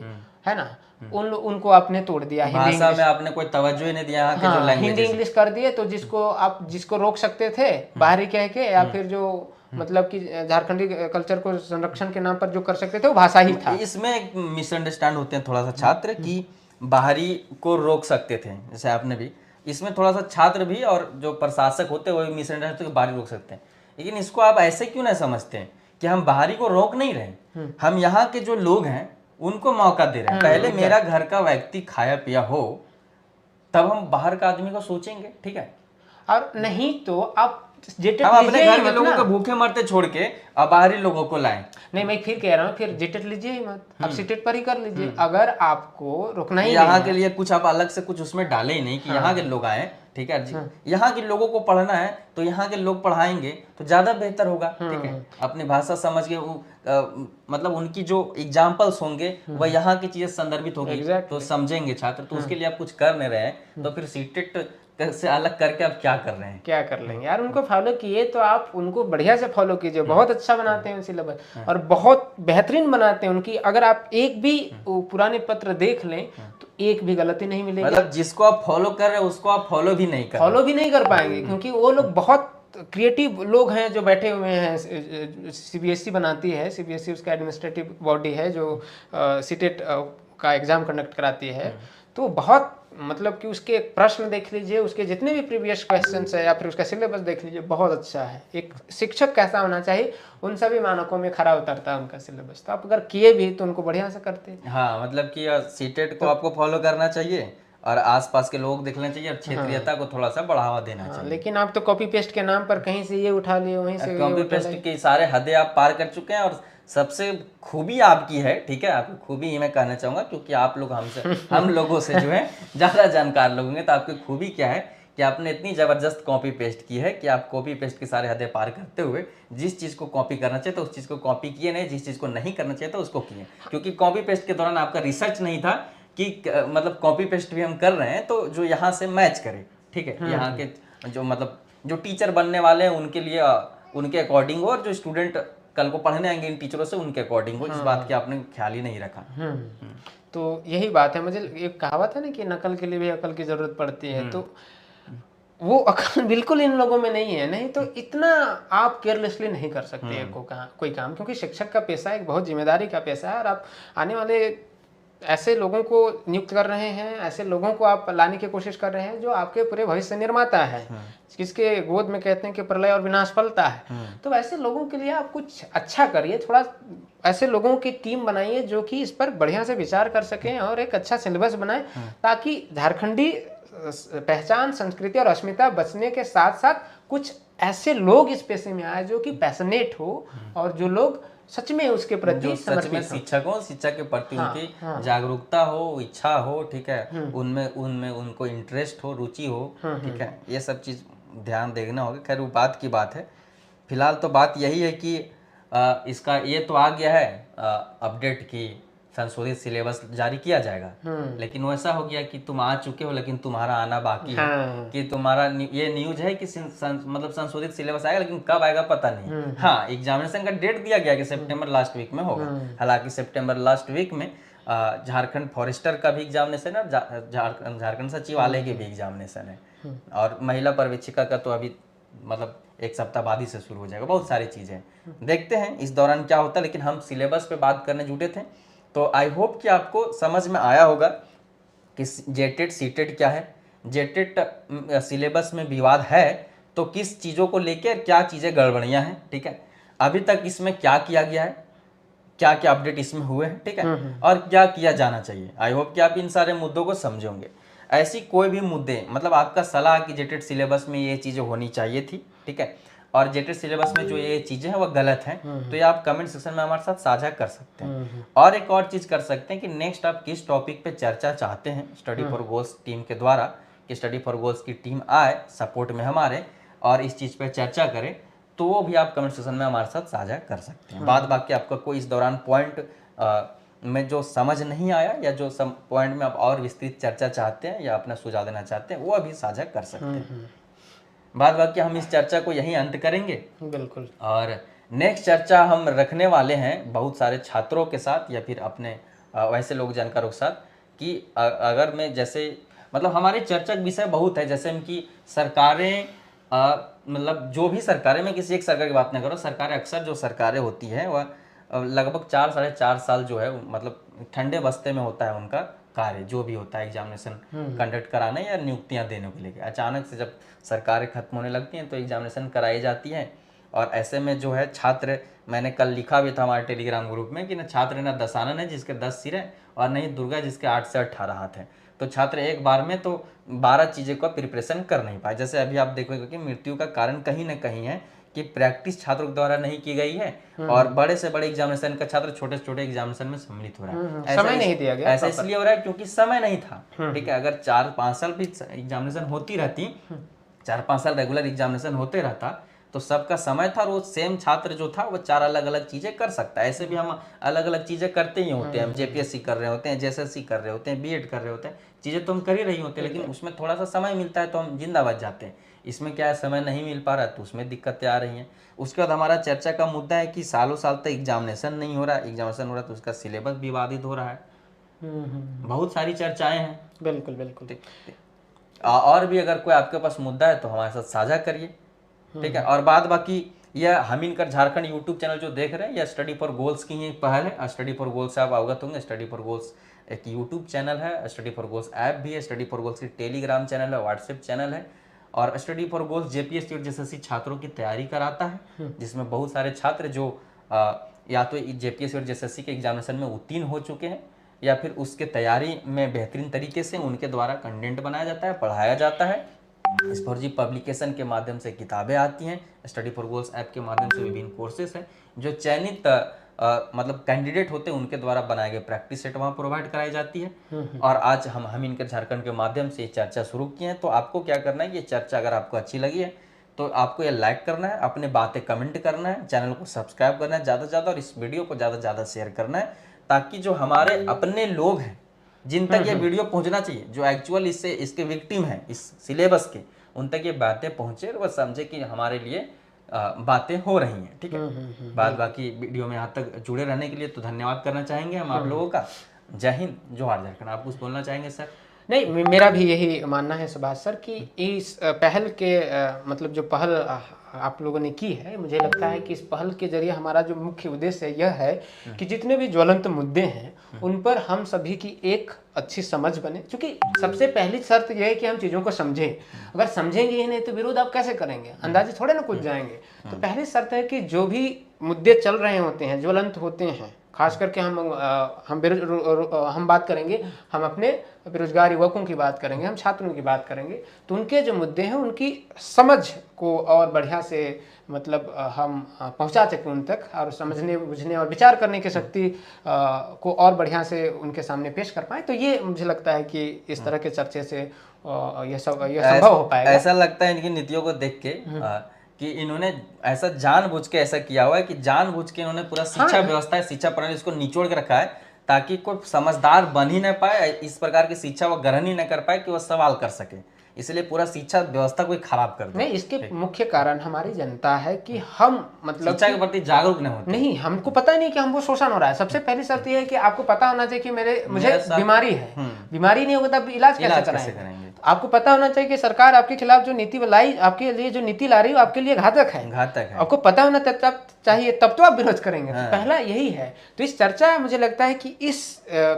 है ना, उनको आपने तोड़ दिया। भाषा में आपने कोई तवज्जो ही नहीं दिया। यहाँ के जो लैंग्वेज हिंदी इंग्लिश कर दिए, तो जिसको रोक सकते थे बाहरी कह के, या फिर जो मतलब कि झारखंडी कल्चर को संरक्षण के नाम पर जो कर सकते थे वो भाषा ही था। इसमें एक मिसअंडरस्टैंड होते हैं थोड़ा सा छात्र कि बाहरी को रोक सकते थे, जैसे आपने भी, इसमें थोड़ा सा छात्र भी और जो प्रशासक होते हैं वो मिसअंडरस्टैंड बाहरी रोक सकते हैं। लेकिन इसको आप ऐसे क्यों नहीं समझते हैं कि हम बाहरी को रोक नहीं रहे, हम यहाँ के जो लोग हैं उनको मौका दे रहे हैं। पहले मेरा घर का व्यक्ति खाया पिया हो, तब हम बाहर का आदमी को सोचेंगे, ठीक है। और नहीं तो आप हम अपने घर के लोगों को भूखे मरते छोड़ के अब बाहरी लोगों को लाएं। नहीं, मैं फिर कह रहा हूँ, फिर जेटेट लीजिए ही मत, आप सीटेट पर ही कर लीजिए। अगर आपको रुकना ही यहाँ के लिए कुछ आप अलग से कुछ उसमें डाले ही नहीं कि यहाँ के लोग आए, ठीक है, यहाँ के लोगों को पढ़ना है तो यहाँ के लोग पढ़ाएंगे तो ज्यादा बेहतर होगा, ठीक है। अपनी भाषा समझ के मतलब उनकी जो एग्जाम्पल्स होंगे वह यहाँ की चीजें संदर्भित होगी, तो समझेंगे छात्र। तो उसके लिए आप कुछ कर नहीं रहे हैं, तो फिर सीटेट से अलग करके आप क्या कर रहे हैं? क्या कर लेंगे यार, उनको फॉलो किए तो आप उनको बढ़िया से फॉलो कीजिए। बहुत अच्छा बनाते हैं सिलेबस और बहुत बेहतरीन बनाते हैं उनकी। अगर आप एक भी पुराने पत्र देख लें तो एक भी गलती नहीं मिलेगी। मतलब जिसको आप फॉलो कर रहे हैं उसको आप फॉलो भी नहीं कर पाएंगे, क्योंकि वो लोग बहुत क्रिएटिव लोग हैं जो बैठे हुए हैं। सीबीएसई बनाती है, सीबीएसई उसका एडमिनिस्ट्रेटिव बॉडी है जो सीटेट का एग्जाम कंडक्ट कराती है। तो बहुत मतलब कि उसके प्रश्न देख लीजिए, उसके जितने भी प्रीवियस क्वेश्चंस है या फिर उसका सिलेबस देख लीजिए, बहुत अच्छा है। एक शिक्षक कैसा होना चाहिए उन सभी मानकों में खरा उतरता है उनका सिलेबस। तो आप अगर किए भी तो उनको बढ़िया से करते। हाँ, मतलब कि सीटेट को आपको फॉलो करना चाहिए और आसपास के लोग देखना चाहिए और क्षेत्रीयता को थोड़ा सा बढ़ावा देना चाहिए। लेकिन आप तो कॉपी पेस्ट के नाम पर कहीं से ये उठा लिए, वहीं से कॉपी पेस्ट की सारे हदें आप पार कर चुके हैं। और सबसे खूबी आपकी है, ठीक है, आपकी खूबी ही मैं कहना चाहूंगा, क्योंकि आप लोग हम लोगों से जो है ज्यादा जानकार लोग हैं। तो आपकी खूबी क्या है कि आपने इतनी जबरदस्त कॉपी पेस्ट की है कि आप कॉपी पेस्ट की सारे हदें पार करते हुए जिस चीज को कॉपी करना चाहिए तो उस चीज को कॉपी किए नहीं, जिस चीज को नहीं करना चाहिए तो उसको किए। क्योंकि कॉपी पेस्ट के दौरान आपका रिसर्च नहीं था कि मतलब कॉपी पेस्ट भी हम कर रहे हैं तो जो यहाँ से मैच करे, ठीक है, यहाँ के जो मतलब जो टीचर बनने वाले हैं उनके लिए उनके अकॉर्डिंग हो, और जो स्टूडेंट कल को पढ़ने आएंगे इन टीचरों से उनके अकॉर्डिंग हो। इस बात की आपने ख्याल ही नहीं रखा। तो यही बात है। मुझे एक कहावत है ना कि नकल के लिए भी अकल की जरूरत पड़ती है, तो वो अकल बिल्कुल इन लोगों में नहीं है। नहीं तो इतना आप केयरलेसली नहीं कर सकते कोई काम, क्योंकि शिक्षक का पेशा एक बहुत जिम्मेदारी का पेशा है। और आप आने वाले ऐसे लोगों को नियुक्त कर रहे हैं, ऐसे लोगों को आप लाने की कोशिश कर रहे हैं जो आपके पूरे भविष्य निर्माता है, जिसके गोद में कहते हैं कि प्रलय और विनाश फलता है। तो ऐसे लोगों के लिए आप कुछ अच्छा करिए, थोड़ा ऐसे लोगों की टीम बनाइए जो कि इस पर बढ़िया से विचार कर सकें और एक अच्छा सिलेबस बनाए, ताकि झारखंडी पहचान, संस्कृति और अस्मिता बचने के साथ साथ कुछ ऐसे लोग इस पेशे में आए जो कि पैशनेट हो और जो लोग सच में उसके प्रति जो सच में समर्पित हों। शिक्षकों शिक्षा के प्रति हाँ, उनकी हाँ। जागरूकता हो, इच्छा हो, ठीक है, उनमें उनमें उनको इंटरेस्ट हो, रुचि हो, ठीक है, ये सब चीज ध्यान देना होगा। खैर वो बात की बात है। फिलहाल तो बात यही है कि इसका ये तो आ गया है अपडेट की संशोधित सिलेबस जारी किया जाएगा, लेकिन वैसा हो गया कि तुम आ चुके हो लेकिन तुम्हारा आना बाकी है। हाँ। कि तुम्हारा ये न्यूज है कि मतलब संशोधित सिलेबस आएगा, लेकिन कब आएगा पता नहीं। हाँ, एग्जामिनेशन का डेट दिया गया कि सितंबर लास्ट वीक में होगा। हालांकि सितंबर लास्ट वीक में झारखंड फॉरेस्टर का भी एग्जामिनेशन है, झारखंड सचिवालय के भी एग्जामिनेशन है, और महिला पर्यवेक्षिका का तो अभी मतलब एक सप्ताह बाद ही से शुरू हो जाएगा। बहुत सारी चीजें देखते हैं इस दौरान क्या होता है, लेकिन हम सिलेबस पे बात करने जुटे थे। तो आई होप कि आपको समझ में आया होगा कि जेटेड सीटेड क्या है, जेटेड सिलेबस में विवाद है तो किस चीज़ों को लेकर क्या चीज़ें गड़बड़ियाँ हैं, ठीक है, अभी तक इसमें क्या किया गया है, क्या क्या अपडेट इसमें हुए हैं, ठीक है, और क्या किया जाना चाहिए। आई होप कि आप इन सारे मुद्दों को समझोगे। ऐसी कोई भी मुद्दे मतलब आपका सलाह कि जेटेड सिलेबस में ये चीज़ें होनी चाहिए थी, ठीक है, और जेटेड सिलेबस में जो ये चीज़ें हैं वो गलत हैं, तो ये आप कमेंट सेक्शन में हमारे साथ साझा कर सकते हैं। और एक और चीज़ कर सकते हैं कि नेक्स्ट आप किस टॉपिक पे चर्चा चाहते हैं स्टडी फॉर गोल्स टीम के द्वारा, कि स्टडी फॉर गोल्स की टीम आए सपोर्ट में हमारे और इस चीज़ पे चर्चा करें, तो वो भी आप कमेंट सेक्शन में हमारे साथ साझा कर सकते हैं। बाद बाकी आपका कोई इस दौरान पॉइंट में जो समझ नहीं आया या जो पॉइंट में आप और विस्तृत चर्चा चाहते हैं या अपना सुझाव देना चाहते हैं, वो अभी साझा कर सकते हैं। बाद बाकी हम इस चर्चा को यहीं अंत करेंगे। बिल्कुल। और नेक्स्ट चर्चा हम रखने वाले हैं बहुत सारे छात्रों के साथ या फिर अपने वैसे लोग जानकारों के साथ, कि अगर मैं जैसे मतलब हमारी चर्चा का विषय बहुत है, जैसे कि सरकारें मतलब जो भी सरकारें, मैं किसी एक सरकार की बात नहीं कर रहा हूँ, सरकारें अक्सर जो सरकारें होती हैं वह लगभग 4-4.5 साल जो है मतलब ठंडे बस्ते में होता है उनका कार्य, जो भी होता है एग्जामिनेशन कंडक्ट कराने या नियुक्तियां देने को लेकर। अचानक से जब सरकारें खत्म होने लगती हैं तो एग्जामिनेशन कराई जाती है, और ऐसे में जो है छात्र, मैंने कल लिखा भी था हमारे टेलीग्राम ग्रुप में कि न छात्र न दशानन है जिसके 10 सिर हैं, और नहीं दुर्गा जिसके 8 से 18 हाथ हैं। तो छात्र एक बार में तो 12 चीज़ें का प्रिपरेशन कर नहीं पाए। जैसे अभी आप देखोगे कि मृत्यु का कारण कहीं ना कहीं है कि प्रैक्टिस छात्रों द्वारा नहीं की गई है, और बड़े से बड़े एग्जामिनेशन का छात्र छोटे से छोटे एग्जामिनेशन में सम्मिलित हो रहा है। समय नहीं दिया गया, ऐसा इसलिए हो रहा है क्योंकि समय नहीं था, ठीक है। अगर 4-5 साल भी एग्जामिनेशन होती रहती, 4-5 साल रेगुलर एग्जामिनेशन होते रहता, तो सबका समय था, और वो सेम छात्र जो था वो 4 अलग अलग चीज़ें कर सकता है। ऐसे भी हम अलग अलग चीज़ें करते ही होते हैं, हम जेपीएससी कर रहे होते हैं, जेएसएससी कर रहे होते हैं, बीएड कर रहे होते हैं, चीज़ें तो हम कर ही रही होते हैं, लेकिन उसमें थोड़ा सा समय मिलता है तो हम जिंदा बच जाते हैं। इसमें क्या है, समय नहीं मिल पा रहा है तो उसमें दिक्कतें आ रही हैं। उसके बाद हमारा चर्चा का मुद्दा है कि सालों साल तक एग्जामिनेशन नहीं हो रहा, एग्जामिनेशन हो रहा है तो उसका सिलेबस विवादित हो रहा है। बहुत सारी चर्चाएं हैं। बिल्कुल बिल्कुल। और भी अगर कोई आपके पास मुद्दा है तो हमारे साथ साझा करिए, ठीक है। और बाद बाकी यह हमीनकर झारखंड यूट्यूब चैनल जो देख रहे हैं, यह स्टडी फॉर गोल्स की ही पहल है। स्टडी फॉर गोल्स से आप अवगत होंगे, स्टडी फॉर गोल्स एक यूट्यूब चैनल है, स्टडी फॉर गोल्स ऐप भी है, स्टडी फॉर गोल्स की टेलीग्राम चैनल है, व्हाट्सएप चैनल है, और स्टडी फॉर गोल्स जेपीएससी और जेएसएससी छात्रों की तैयारी कराता है, जिसमें बहुत सारे छात्र जो या तो जेपीएससी और जेएसएससी के एग्जामिनेशन में उत्तीर्ण हो चुके हैं या फिर उसके तैयारी में बेहतरीन तरीके से उनके द्वारा कंटेंट बनाया जाता है, पढ़ाया जाता है। स्फूर्जी पब्लिकेशन के माध्यम से किताबें आती हैं, स्टडी फॉर गोल्स ऐप के माध्यम से विभिन्न कोर्सेस हैं, जो चयनित मतलब कैंडिडेट होते हैं उनके द्वारा बनाए गए प्रैक्टिस सेट वहाँ प्रोवाइड कराई जाती है। और आज हम इनके झारखंड के माध्यम से ये चर्चा शुरू किए हैं। तो आपको क्या करना है, ये चर्चा अगर आपको अच्छी लगी है तो आपको ये लाइक करना है, अपने बातें कमेंट करना है, चैनल को सब्सक्राइब करना है ज़्यादा से ज़्यादा, और इस वीडियो को ज़्यादा से ज़्यादा शेयर करना है, ताकि जो हमारे अपने लोग हैं जिन तक ये वीडियो पहुंचना चाहिए, जो एक्चुअल इसके विक्टिम हैं इस सिलेबस के, उन तक ये बातें पहुंचे और वह समझे कि हमारे लिए बातें हो रही हैं, ठीक है। बाद बाकी वीडियो में यहाँ तक जुड़े रहने के लिए तो धन्यवाद करना चाहेंगे हम आप लोगों का। जय हिंद, जोहार झारखंड। आप कुछ बोलना चाहेंगे सर? नहीं, मेरा भी यही मानना है सुभाष सर कि इस पहल के मतलब जो पहल आप लोगों ने की है, मुझे लगता है कि इस पहल के जरिए हमारा जो मुख्य उद्देश्य यह है कि जितने भी ज्वलंत मुद्दे हैं उन पर हम सभी की एक अच्छी समझ बने। क्योंकि सबसे पहली शर्त यह है कि हम चीज़ों को समझें। अगर समझेंगे ही नहीं तो विरोध आप कैसे करेंगे, अंदाजे थोड़े ना कुछ जाएंगे। तो पहली शर्त है कि जो भी मुद्दे चल रहे होते हैं, ज्वलंत होते हैं, खास करके हम बात करेंगे, हम अपने बेरोजगार युवकों की बात करेंगे, हम छात्रों की बात करेंगे, तो उनके जो मुद्दे हैं उनकी समझ को और बढ़िया से मतलब हम पहुंचा सकें उन तक, और समझने बुझने और विचार करने की शक्ति को और बढ़िया से उनके सामने पेश कर पाए। तो ये मुझे लगता है कि इस तरह के चर्चे से यह संभव हो पाएगा। ऐसा लगता है इनकी नीतियों को देख के कि इन्होंने ऐसा जानबूझ के ऐसा किया हुआ है कि जानबूझ के इन्होंने पूरा शिक्षा व्यवस्था, शिक्षा प्रणाली इसको निचोड़ के रखा है ताकि कोई समझदार बन ही न पाए, इस प्रकार की शिक्षा वो ग्रहण ही न कर पाए कि वो सवाल कर सके, इसलिए पूरा शिक्षा व्यवस्था को खराब कर दे। नहीं, इसके मुख्य कारण हमारी जनता है कि हम मतलब शिक्षा के प्रति जागरूक नहीं होते। नहीं, हमको पता ही नहीं कि हमको शोषण हो रहा है। सबसे पहली शर्त यह है कि आपको पता होना चाहिए कि मुझे बीमारी है, बीमारी नहीं होगा तब इलाज कैसे कराएंगे। आपको पता होना चाहिए कि सरकार आपके खिलाफ जो नीति लाई, आपके लिए जो नीति ला रही है आपके लिए घातक है। आपको पता होना तब तो आप विरोध करेंगे। तो पहला यही है। तो इस चर्चा मुझे लगता है कि इस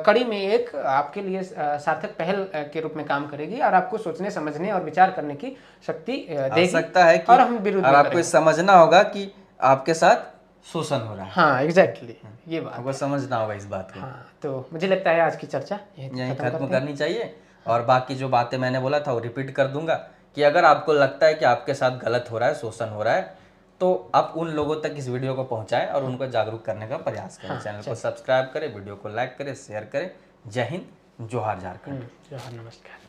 कड़ी में एक आपके लिए सार्थक पहल के रूप में काम करेगी और आपको सोचने समझने और विचार करने की शक्ति देगी सकता है कि, और हम विरोध और आपको समझना होगा कि आपके साथ शोषण हो रहा है। हाँ, एग्जैक्टली, ये बात आपको समझना होगा इस बात को। हाँ, तो मुझे लगता है आज की चर्चा यही खत्म करनी चाहिए। और बाकी जो बातें मैंने बोला था वो रिपीट कर दूंगा कि अगर आपको लगता है कि आपके साथ गलत हो रहा है, शोषण हो रहा है, तो आप उन लोगों तक इस वीडियो को पहुंचाएं और उनको जागरूक करने का प्रयास करें। चैनल को सब्सक्राइब करें, वीडियो को लाइक करें, शेयर करें। जय हिंद, जोहार झारखंड। जोहार, नमस्कार।